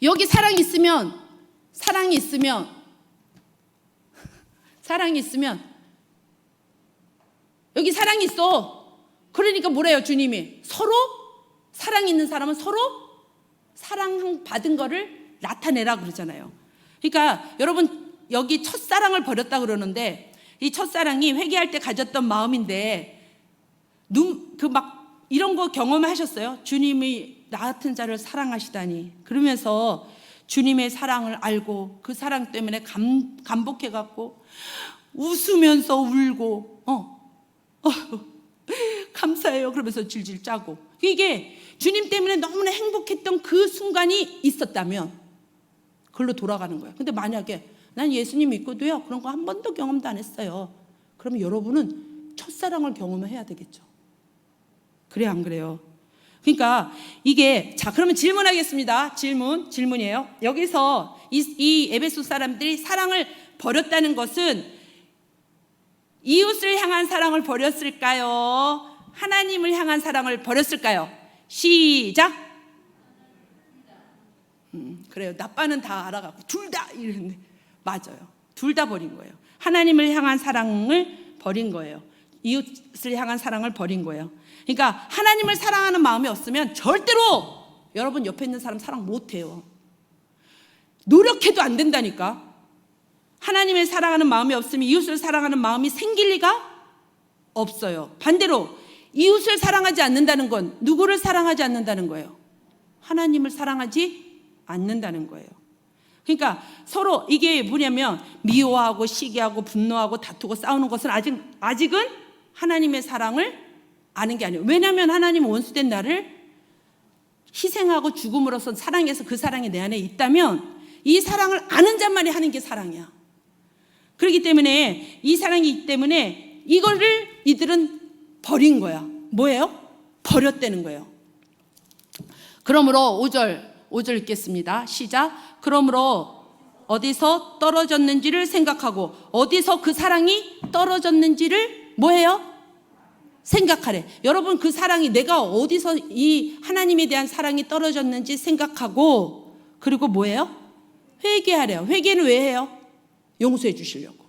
S1: 여기 사랑이 있으면 여기 사랑이 있어. 그러니까 뭐래요 주님이? 서로 사랑 있는 사람은 서로 사랑받은 거를 나타내라 그러잖아요. 그러니까 여러분 여기 첫사랑을 버렸다 그러는데 이 첫사랑이 회개할 때 가졌던 마음인데 이런 거 경험하셨어요? 주님이 나 같은 자를 사랑하시다니. 그러면서 주님의 사랑을 알고 그 사랑 때문에 감복해갖고 웃으면서 울고 감사해요 그러면서 질질 짜고, 이게 주님 때문에 너무나 행복했던 그 순간이 있었다면 그걸로 돌아가는 거예요. 근데 만약에 난 예수님 믿고도요 그런 거 한 번도 경험도 안 했어요. 그러면 여러분은 첫사랑을 경험해야 되겠죠. 그래요 안 그래요? 그러니까 이게, 자 그러면 질문하겠습니다. 질문이에요. 여기서 이 에베소 사람들이 사랑을 버렸다는 것은 이웃을 향한 사랑을 버렸을까요? 하나님을 향한 사랑을 버렸을까요? 시작. 그래요. 나빠는 다 알아갖고 둘 다 이랬는데 맞아요. 둘 다 버린 거예요. 하나님을 향한 사랑을 버린 거예요. 이웃을 향한 사랑을 버린 거예요. 그러니까 하나님을 사랑하는 마음이 없으면 절대로 여러분 옆에 있는 사람 사랑 못해요. 노력해도 안 된다니까. 하나님을 사랑하는 마음이 없으면 이웃을 사랑하는 마음이 생길 리가 없어요. 반대로 이웃을 사랑하지 않는다는 건 누구를 사랑하지 않는다는 거예요? 하나님을 사랑하지 않는다는 거예요. 그러니까 서로 이게 뭐냐면 미워하고 시기하고 분노하고 다투고 싸우는 것은 아직은 하나님의 사랑을 아는 게 아니에요. 왜냐하면 하나님은 원수된 나를 희생하고 죽음으로써 사랑해서 그 사랑이 내 안에 있다면 이 사랑을 아는 자만이 하는 게 사랑이야. 그렇기 때문에 이 사랑이 있기 때문에 이거를 이들은 버린 거야. 뭐예요? 버렸다는 거예요. 그러므로 5절 읽겠습니다. 시작. 그러므로 어디서 떨어졌는지를 생각하고 어디서 그 사랑이 떨어졌는지를 뭐해요? 생각하래. 여러분 그 사랑이 내가 어디서 이 하나님에 대한 사랑이 떨어졌는지 생각하고, 그리고 뭐예요? 회개하래요. 회개는 왜 해요? 용서해 주시려고.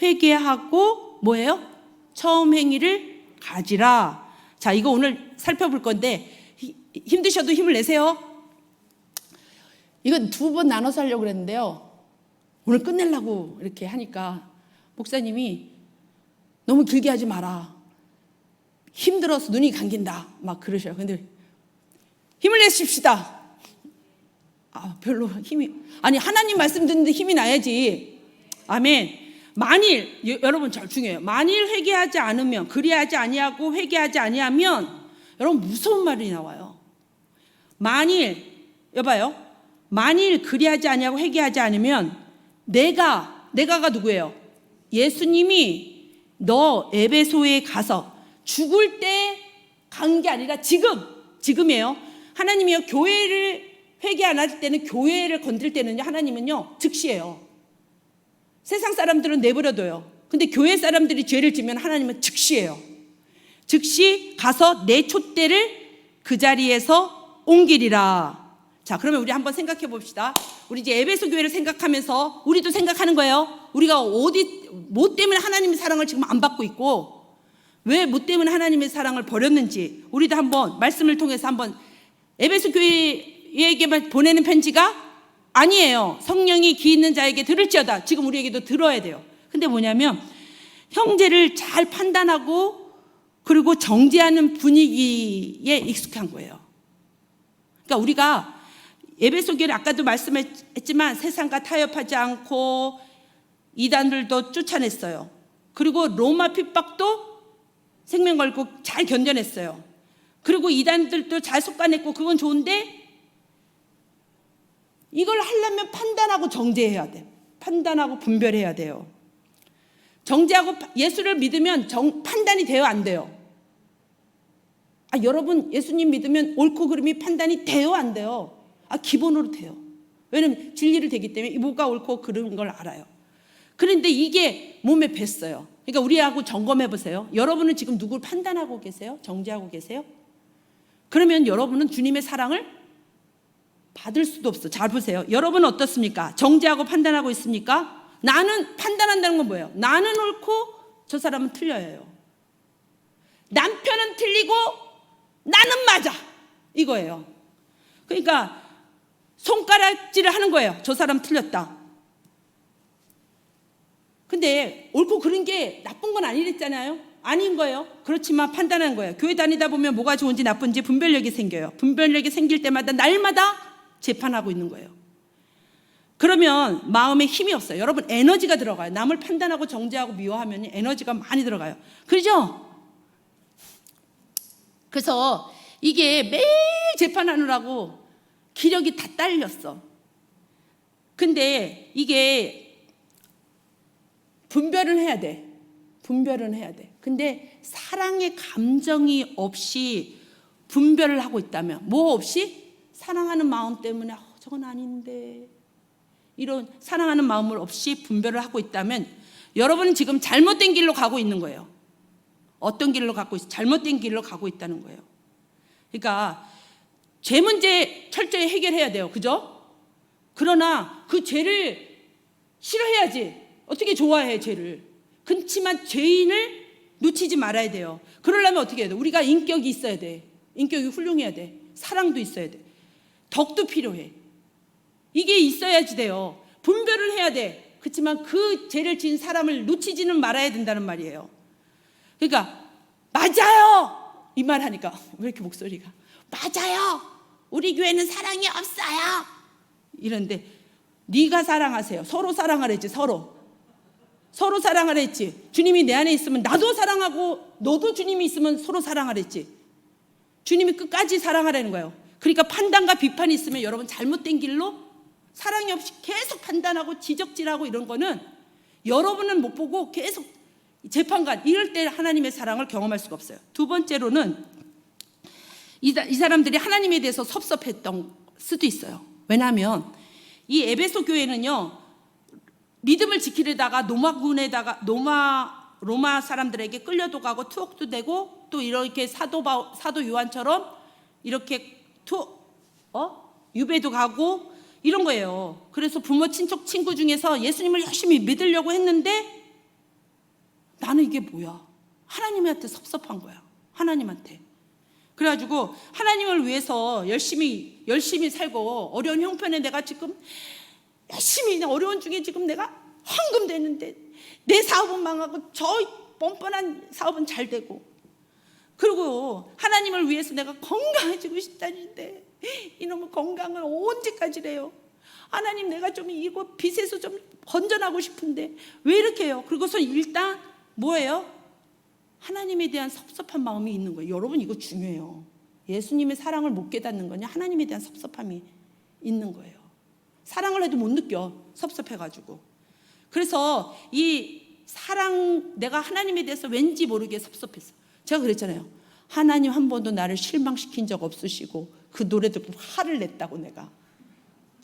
S1: 회개하고 뭐예요? 처음 행위를 가지라. 자, 이거 오늘 살펴볼 건데 힘드셔도 힘을 내세요. 이거 2번 나눠서 하려고 그랬는데요, 오늘 끝내려고 이렇게 하니까 목사님이 너무 길게 하지 마라, 힘들어서 눈이 감긴다 막 그러셔요. 근데 힘을 내십시다. 별로 힘이, 아니 하나님 말씀 듣는데 힘이 나야지. 아멘. 만일, 여러분 잘 중요해요. 만일 회개하지 않으면, 그리하지 아니하고 회개하지 아니하면, 여러분 무서운 말이 나와요. 만일, 여봐요. 만일 그리하지 아니하고 회개하지 않으면 내가가 누구예요? 예수님이 너 에베소에 가서 죽을 때 간 게 아니라 지금이에요. 하나님이요, 교회를 회개 안 할 때는, 교회를 건들 때는요, 하나님은요 즉시해요. 세상 사람들은 내버려둬요. 근데 교회 사람들이 죄를 지면 하나님은 즉시해요. 즉시 가서 내 촛대를 그 자리에서 옮기리라. 자, 자, 그러면 우리 한번 생각해 봅시다. 우리 이제 에베소 교회를 생각하면서 우리도 생각하는 거예요. 우리가 뭐 때문에 하나님의 사랑을 지금 안 받고 있고, 왜 뭐 때문에 하나님의 사랑을 버렸는지 우리도 한번 말씀을 통해서 한번 에베소 교회에게만 보내는 편지가 아니에요. 성령이 귀 있는 자에게 들을지어다. 지금 우리에게도 들어야 돼요. 근데 뭐냐면 형제를 잘 판단하고 그리고 정죄하는 분위기에 익숙한 거예요. 그러니까 우리가 에베소 교회를 아까도 말씀했지만 세상과 타협하지 않고 이단들도 쫓아냈어요. 그리고 로마 핍박도 생명 걸고 잘 견뎌냈어요. 그리고 이단들도 잘 속아냈고 그건 좋은데 이걸 하려면 판단하고 정죄해야 돼. 판단하고 분별해야 돼요. 정죄하고 예수를 믿으면 판단이 돼요, 안 돼요? 여러분 예수님 믿으면 옳고 그름이 판단이 돼요, 안 돼요? 기본으로 돼요. 왜냐면 진리를 되기 때문에 뭐가 옳고 그른 걸 알아요. 그런데 이게 몸에 뱄어요. 그러니까 우리하고 점검해 보세요. 여러분은 지금 누굴 판단하고 계세요? 정죄하고 계세요? 그러면 여러분은 주님의 사랑을 받을 수도 없어. 잘 보세요. 여러분은 어떻습니까? 정죄하고 판단하고 있습니까? 나는 판단한다는 건 뭐예요? 나는 옳고 저 사람은 틀려요. 남편은 틀리고 나는 맞아. 이거예요. 그러니까 손가락질을 하는 거예요. 저 사람 틀렸다. 근데 옳고 그른 게 나쁜 건 아니랬잖아요. 아닌 거예요. 그렇지만 판단한 거예요. 교회 다니다 보면 뭐가 좋은지 나쁜지 분별력이 생겨요. 분별력이 생길 때마다 날마다 재판하고 있는 거예요. 그러면 마음에 힘이 없어요. 여러분 에너지가 들어가요. 남을 판단하고 정죄하고 미워하면 에너지가 많이 들어가요. 그렇죠? 그래서 이게 매일 재판하느라고 기력이 다 딸렸어. 근데 이게 분별은 해야 돼. 분별은 해야 돼. 근데 사랑의 감정이 없이 분별을 하고 있다면, 뭐 없이? 사랑하는 마음 때문에 저건 아닌데, 이런 사랑하는 마음을 없이 분별을 하고 있다면 여러분은 지금 잘못된 길로 가고 있는 거예요. 어떤 길로 가고 있어? 잘못된 길로 가고 있다는 거예요. 그러니까 죄 문제 철저히 해결해야 돼요. 그죠? 그러나 그 죄를 싫어해야지. 어떻게 좋아해 죄를. 그렇지만 죄인을 놓치지 말아야 돼요. 그러려면 어떻게 해야 돼? 우리가 인격이 있어야 돼. 인격이 훌륭해야 돼. 사랑도 있어야 돼. 덕도 필요해. 이게 있어야지 돼요. 분별을 해야 돼. 그렇지만 그 죄를 지은 사람을 놓치지는 말아야 된다는 말이에요. 그러니까 맞아요 이 말 하니까 왜 이렇게 목소리가 맞아요 우리 교회는 사랑이 없어요 이런데 네가 사랑하세요. 서로 사랑하랬지. 서로 사랑하랬지. 주님이 내 안에 있으면 나도 사랑하고 너도 주님이 있으면 서로 사랑하랬지. 주님이 끝까지 사랑하라는 거예요. 그러니까 판단과 비판이 있으면 여러분 잘못된 길로 사랑이 없이 계속 판단하고 지적질하고 이런 거는 여러분은 못 보고 계속 재판관, 이럴 때 하나님의 사랑을 경험할 수가 없어요. 두 번째로는 이 사람들이 하나님에 대해서 섭섭했던 수도 있어요. 왜냐하면 이 에베소 교회는요, 믿음을 지키려다가 로마 사람들에게 끌려도 가고 투옥도 되고 또 이렇게 사도 요한처럼 이렇게 유배도 가고 이런 거예요. 그래서 부모, 친척, 친구 중에서 예수님을 열심히 믿으려고 했는데 나는 이게 뭐야? 하나님한테 섭섭한 거야. 하나님한테. 그래가지고 하나님을 위해서 열심히 살고 어려운 형편에 내가 지금 열심히 어려운 중에 지금 내가 황금 되는데 내 사업은 망하고 저 뻔뻔한 사업은 잘 되고 그리고 하나님을 위해서 내가 건강해지고 싶다는데 이놈의 건강을 언제까지래요? 하나님 내가 좀 이거 빚에서 좀 건전하고 싶은데 왜 이렇게 해요? 그리고서 일단 뭐예요? 하나님에 대한 섭섭한 마음이 있는 거예요. 여러분 이거 중요해요. 예수님의 사랑을 못 깨닫는 거냐? 하나님에 대한 섭섭함이 있는 거예요. 사랑을 해도 못 느껴. 섭섭해가지고. 그래서 이 사랑, 내가 하나님에 대해서 왠지 모르게 섭섭했어. 제가 그랬잖아요. 하나님 한 번도 나를 실망시킨 적 없으시고 그 노래 듣고 화를 냈다고. 내가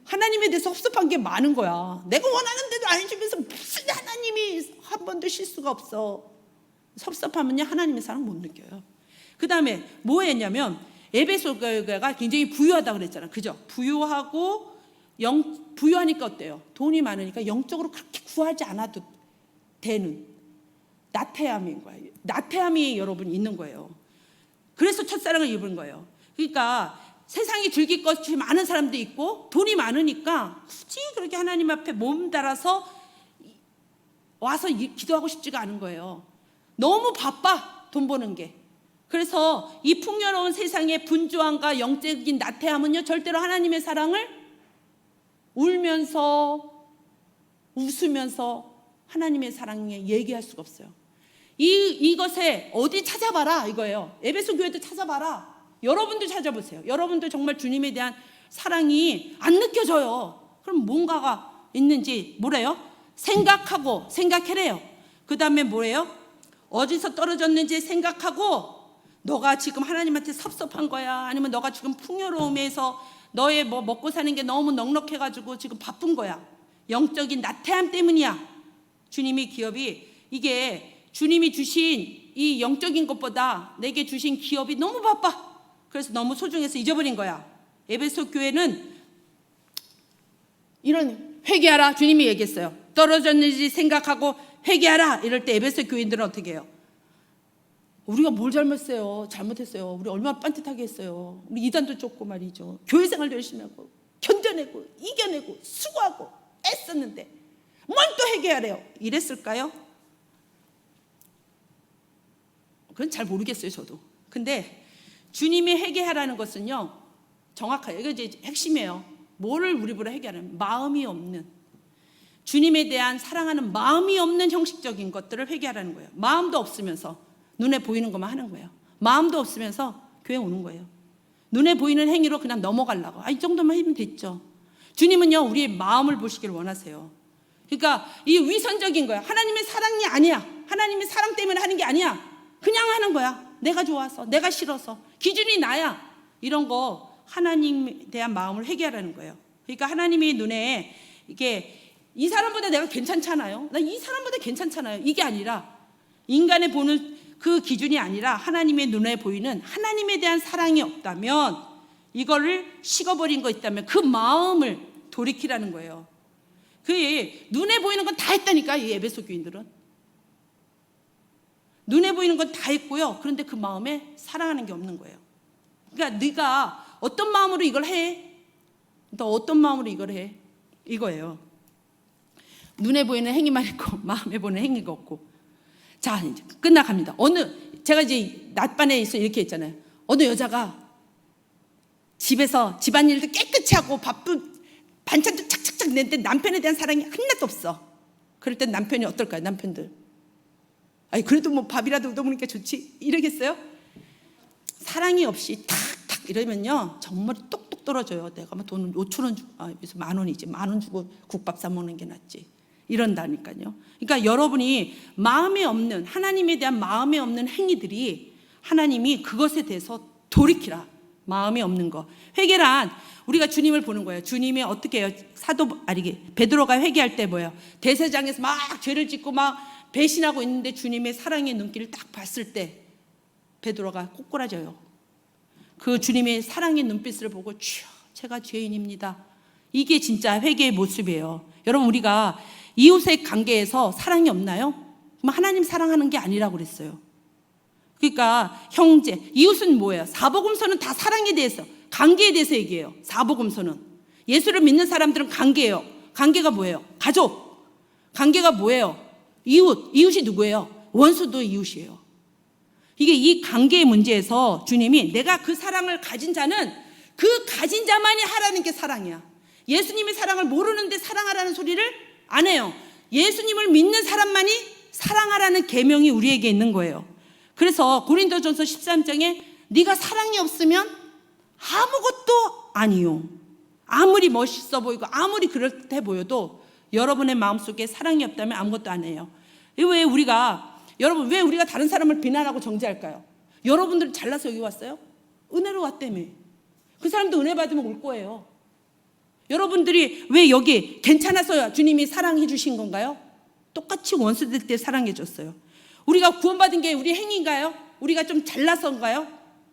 S1: 하나님에 대해서 섭섭한 게 많은 거야. 내가 원하는 대로 안 해주면서 무슨 하나님이 한 번도 실수가 없어. 섭섭하면요 하나님의 사랑 못 느껴요. 그 다음에 뭐 했냐면 에베소 교회가 굉장히 부유하다고 그랬잖아요. 그죠? 부유하고 부유하니까 어때요? 돈이 많으니까 영적으로 그렇게 구하지 않아도 되는 나태함인 거예요. 나태함이 여러분 있는 거예요. 그래서 첫사랑을 입은 거예요. 그러니까 세상이 즐길 것이 많은 사람도 있고 돈이 많으니까 굳이 그렇게 하나님 앞에 몸 달아서 와서 기도하고 싶지가 않은 거예요. 너무 바빠, 돈 버는 게. 그래서 이 풍요로운 세상의 분주함과 영적인 나태함은요, 절대로 하나님의 사랑을 울면서 웃으면서 하나님의 사랑에 얘기할 수가 없어요. 이것에 어디 찾아봐라 이거예요. 에베소 교회도 찾아봐라. 여러분도 찾아보세요. 여러분도 정말 주님에 대한 사랑이 안 느껴져요. 그럼 뭔가가 있는지 뭐래요? 생각해래요. 그 다음에 뭐예요? 어디서 떨어졌는지 생각하고, 너가 지금 하나님한테 섭섭한 거야? 아니면 너가 지금 풍요로움에서 너의 뭐 먹고 사는 게 너무 넉넉해가지고 지금 바쁜 거야? 영적인 나태함 때문이야. 주님이 기업이, 이게 주님이 주신 이 영적인 것보다 내게 주신 기업이 너무 바빠. 그래서 너무 소중해서 잊어버린 거야. 에베소 교회는 이런 회개하라 주님이 얘기했어요. 떨어졌는지 생각하고 회개하라. 이럴 때 에베소 교인들은 어떻게 해요? 우리가 뭘 잘못했어요. 우리 얼마나 빤듯하게 했어요. 우리 이단도 쫓고 말이죠. 교회 생활도 열심히 하고 견뎌내고 이겨내고 수고하고 애썼는데 뭘 또 회개하래요. 이랬을까요? 그건 잘 모르겠어요, 저도. 근데 주님이 회개하라는 것은요, 정확해요. 이거 이제 핵심이에요. 뭐를 우리 보러 회개하라는? 마음이 없는, 주님에 대한 사랑하는 마음이 없는 형식적인 것들을 회개하라는 거예요. 마음도 없으면서 눈에 보이는 것만 하는 거예요. 마음도 없으면서 교회 오는 거예요. 눈에 보이는 행위로 그냥 넘어가려고. 이 정도만 하면 됐죠. 주님은요, 우리의 마음을 보시기를 원하세요. 그러니까 이 위선적인 거야. 하나님의 사랑이 아니야. 하나님의 사랑 때문에 하는 게 아니야. 그냥 하는 거야. 내가 좋아서, 내가 싫어서, 기준이 나야. 이런 거 하나님에 대한 마음을 회개하라는 거예요. 그러니까 하나님의 눈에 이게 이 사람보다 내가 괜찮잖아요. 나 이 사람보다 괜찮잖아요. 이게 아니라, 인간의 보는 그 기준이 아니라 하나님의 눈에 보이는 하나님에 대한 사랑이 없다면, 이거를 식어버린 거 있다면 그 마음을 돌이키라는 거예요. 그 눈에 보이는 건 다 했다니까, 이 에베소 교인들은. 눈에 보이는 건 다 했고요. 그런데 그 마음에 사랑하는 게 없는 거예요. 그러니까 네가 어떤 마음으로 이걸 해? 너 어떤 마음으로 이걸 해? 이거예요. 눈에 보이는 행위만 있고 마음에 보는 행위가 없고. 자, 이제 끝나갑니다. 제가 이제 낮반에 있어 이렇게 했잖아요. 어느 여자가 집에서 집안일도 깨끗이 하고 반찬도 착착착 내는데 남편에 대한 사랑이 하나도 없어. 그럴 땐 남편이 어떨까요? 남편들. 그래도 뭐 밥이라도 얻어먹으니까 좋지 이러겠어요? 사랑이 없이 탁탁 이러면요, 정말 똑똑 떨어져요. 내가 뭐 돈 5,000원 주고, 여기서 10,000원이지, 10,000원 주고 국밥 사 먹는 게 낫지, 이런다니까요. 그러니까 여러분이 마음에 없는, 하나님에 대한 마음에 없는 행위들이, 하나님이 그것에 대해서 돌이키라. 마음에 없는 거. 회개란 우리가 주님을 보는 거예요. 주님이 어떻게 해요? 베드로가 회개할 때 뭐예요? 대제장에서 막 죄를 짓고 막 배신하고 있는데 주님의 사랑의 눈길을 딱 봤을 때 베드로가 꼬꾸라져요. 그 주님의 사랑의 눈빛을 보고, 주여, 제가 죄인입니다. 이게 진짜 회개의 모습이에요. 여러분, 우리가 이웃의 관계에서 사랑이 없나요? 그럼 하나님 사랑하는 게 아니라고 그랬어요. 그러니까 형제, 이웃은 뭐예요? 사복음서는 다 사랑에 대해서, 관계에 대해서 얘기해요. 사복음서는 예수를 믿는 사람들은 관계예요. 관계가 뭐예요? 가족. 관계가 뭐예요? 이웃이 누구예요? 원수도 이웃이에요. 이게 이 관계의 문제에서 주님이, 내가 그 사랑을 가진 자는 그 가진 자만이 하라는 게 사랑이야. 예수님의 사랑을 모르는데 사랑하라는 소리를 안 해요. 예수님을 믿는 사람만이 사랑하라는 계명이 우리에게 있는 거예요. 그래서 고린도전서 13장에 네가 사랑이 없으면 아무것도 아니요. 아무리 멋있어 보이고 아무리 그럴듯해 보여도 여러분의 마음속에 사랑이 없다면 아무것도 아니에요. 왜 우리가 다른 사람을 비난하고 정죄할까요? 여러분들 잘나서 여기 왔어요? 은혜로 왔다며. 그 사람도 은혜 받으면 올 거예요. 여러분들이 왜 여기 괜찮아서 주님이 사랑해 주신 건가요? 똑같이 원수될 때 사랑해 줬어요. 우리가 구원받은 게 우리 행위인가요? 우리가 좀 잘나서인가요?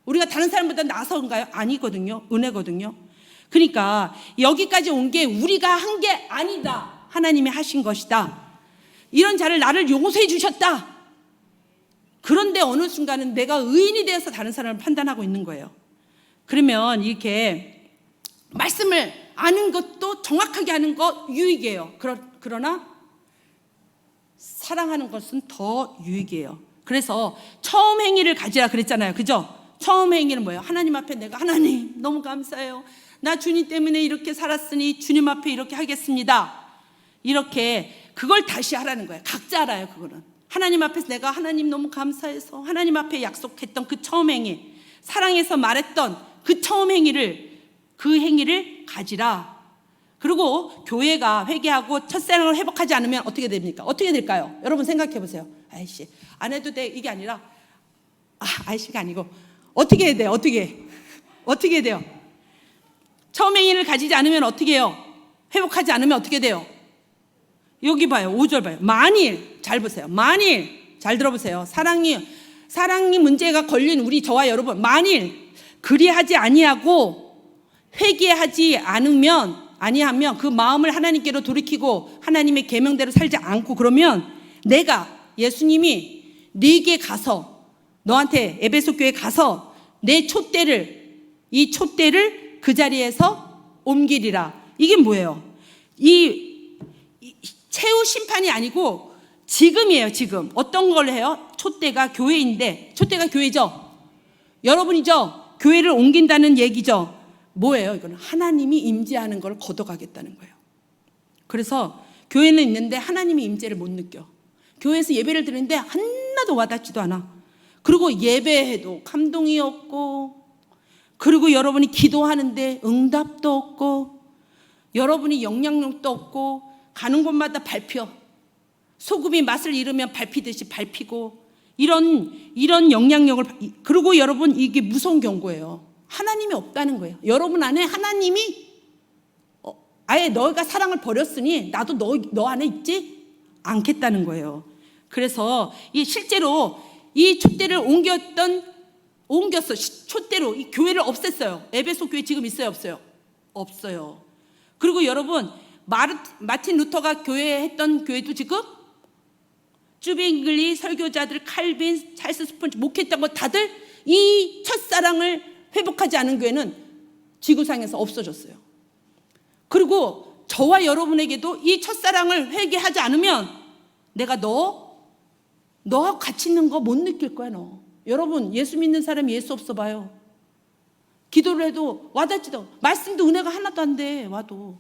S1: 우리가 다른 사람보다 나서인가요? 아니거든요. 은혜거든요. 그러니까 여기까지 온 게 우리가 한 게 아니다. 하나님이 하신 것이다. 이런 자를 나를 용서해 주셨다. 그런데 어느 순간은 내가 의인이 되어서 다른 사람을 판단하고 있는 거예요. 그러면 이렇게 말씀을 아는 것도 정확하게 아는 거 유익이에요. 그러나 사랑하는 것은 더 유익이에요. 그래서 처음 행위를 가지라 그랬잖아요. 그죠? 처음 행위는 뭐예요? 하나님 앞에 내가 하나님 너무 감사해요. 나 주님 때문에 이렇게 살았으니 주님 앞에 이렇게 하겠습니다. 이렇게 그걸 다시 하라는 거예요. 각자 알아요. 그거는 하나님 앞에서 내가 하나님 너무 감사해서 하나님 앞에 약속했던 그 처음 행위, 사랑해서 말했던 그 처음 행위를, 그 행위를 가지라. 그리고 교회가 회개하고 첫사랑을 회복하지 않으면 어떻게 됩니까? 어떻게 될까요? 여러분 생각해 보세요. 아이씨 안 해도 돼. 이게 아니라 아이씨가 아니고 어떻게 해야 돼요? 어떻게 해야 돼요? 처음 행위를 가지지 않으면 어떻게 해요? 회복하지 않으면 어떻게 돼요? 여기 봐요. 5절 봐요. 만일, 잘 보세요. 만일, 잘 들어보세요. 사랑이 문제가 걸린 우리 저와 여러분, 만일 그리하지 아니하고 회개하지 아니하면 그 마음을 하나님께로 돌이키고 하나님의 계명대로 살지 않고 그러면 내가 예수님이 네게 가서 너한테 에베소 교회 가서 내 이 촛대를 그 자리에서 옮기리라. 이게 뭐예요? 이 최후 심판이 아니고 지금이에요. 지금 어떤 걸 해요? 촛대가 교회인데, 촛대가 교회죠. 여러분이죠. 교회를 옮긴다는 얘기죠. 뭐예요? 이거는 하나님이 임재하는 걸 걷어가겠다는 거예요. 그래서 교회는 있는데 하나님이 임재를 못 느껴. 교회에서 예배를 드리는데 하나도 와닿지도 않아. 그리고 예배해도 감동이 없고, 그리고 여러분이 기도하는데 응답도 없고, 여러분이 영향력도 없고, 가는 곳마다 밟혀. 소금이 맛을 잃으면 밟히듯이 밟히고, 이런 영향력을. 그리고 여러분 이게 무서운 경고예요. 하나님이 없다는 거예요. 여러분 안에 하나님이 아예 너가 사랑을 버렸으니 나도 너 안에 있지 않겠다는 거예요. 그래서 실제로 이 촛대를 옮겼어. 촛대로 이 교회를 없앴어요. 에베소 교회 지금 있어요? 없어요? 없어요. 그리고 여러분 마틴 루터가 했던 교회도 지금 쭈빙글리 설교자들, 칼빈, 찰스 스폰지 목회했던 거 다들 이 첫사랑을 회복하지 않은 교회는 지구상에서 없어졌어요. 그리고 저와 여러분에게도 이 첫사랑을 회개하지 않으면 내가 너하고 같이 있는 거 못 느낄 거야. 너 여러분 예수 믿는 사람이 예수 없어 봐요. 기도를 해도 와닿지도, 말씀도 은혜가 하나도 안 돼. 와도.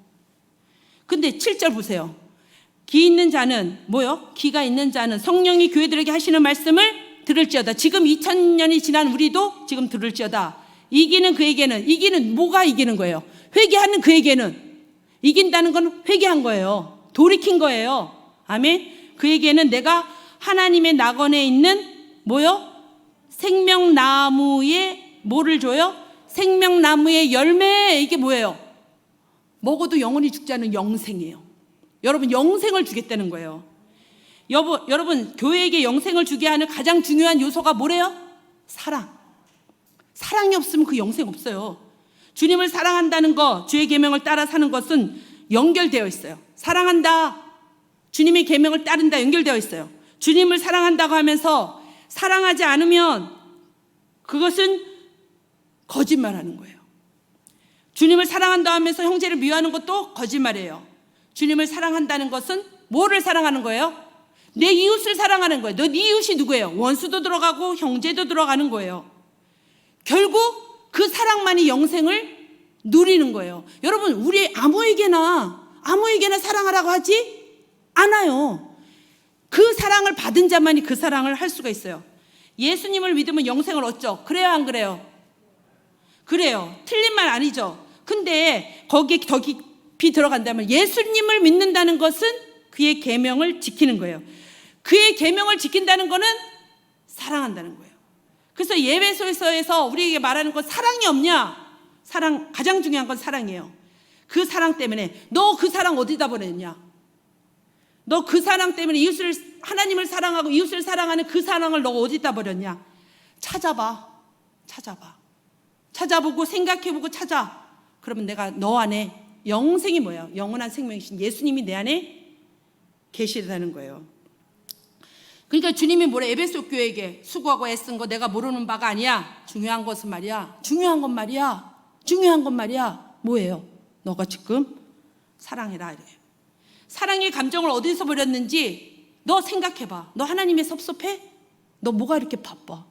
S1: 근데 7절 보세요. 귀 있는 자는 뭐요? 귀가 있는 자는 성령이 교회들에게 하시는 말씀을 들을지어다. 지금 2000년이 지난 우리도 지금 들을지어다. 이기는 뭐가 이기는 거예요? 회개하는 그에게는. 이긴다는 건 회개한 거예요. 돌이킨 거예요. 아멘. 그에게는 내가 하나님의 낙원에 있는 뭐요? 생명나무에 뭐를 줘요? 생명나무의 열매. 이게 뭐예요? 먹어도 영원히 죽지 않은 영생이에요. 여러분 영생을 주겠다는 거예요. 여러분 교회에게 영생을 주게 하는 가장 중요한 요소가 뭐래요? 사랑이 없으면 그 영생 없어요. 주님을 사랑한다는 거, 주의 계명을 따라 사는 것은 연결되어 있어요. 사랑한다, 주님의 계명을 따른다, 연결되어 있어요. 주님을 사랑한다고 하면서 사랑하지 않으면 그것은 거짓말하는 거예요. 주님을 사랑한다 하면서 형제를 미워하는 것도 거짓말이에요. 주님을 사랑한다는 것은 뭐를 사랑하는 거예요? 내 이웃을 사랑하는 거예요. 네 이웃이 누구예요? 원수도 들어가고 형제도 들어가는 거예요. 결국 그 사랑만이 영생을 누리는 거예요. 여러분 우리 아무에게나 사랑하라고 하지 않아요. 그 사랑을 받은 자만이 그 사랑을 할 수가 있어요. 예수님을 믿으면 영생을 얻죠. 그래요 안 그래요? 그래요. 틀린 말 아니죠. 근데 거기에 더 깊이 들어간다면 예수님을 믿는다는 것은 그의 계명을 지키는 거예요. 그의 계명을 지킨다는 것은 사랑한다는 거예요. 그래서 예배소에서 우리에게 말하는 건 사랑이 없냐? 가장 중요한 건 사랑이에요. 그 사랑 때문에 너 그 사랑 어디다 버렸냐? 너 그 사랑 때문에 하나님을 사랑하고 이웃을 사랑하는 그 사랑을 너 어디다 버렸냐? 찾아봐. 찾아봐. 찾아보고 생각해보고 찾아. 그러면 내가 너 안에 영생이 뭐예요? 영원한 생명이신 예수님이 내 안에 계시다는 거예요. 그러니까 주님이 뭐래? 에베소 교회에게 수고하고 애쓴 거 내가 모르는 바가 아니야. 중요한 것은 말이야. 중요한 건 말이야. 뭐예요? 너가 지금 사랑해라 이래요. 사랑의 감정을 어디서 버렸는지 너 생각해봐. 너 하나님에 섭섭해? 너 뭐가 이렇게 바빠?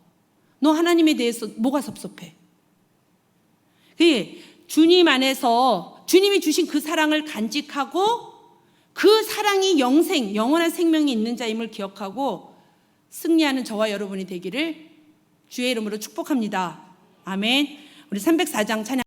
S1: 너 하나님에 대해서 뭐가 섭섭해? 주님 안에서 주님이 주신 그 사랑을 간직하고 그 사랑이 영원한 생명이 있는 자임을 기억하고 승리하는 저와 여러분이 되기를 주의 이름으로 축복합니다. 아멘. 우리 304장 찬양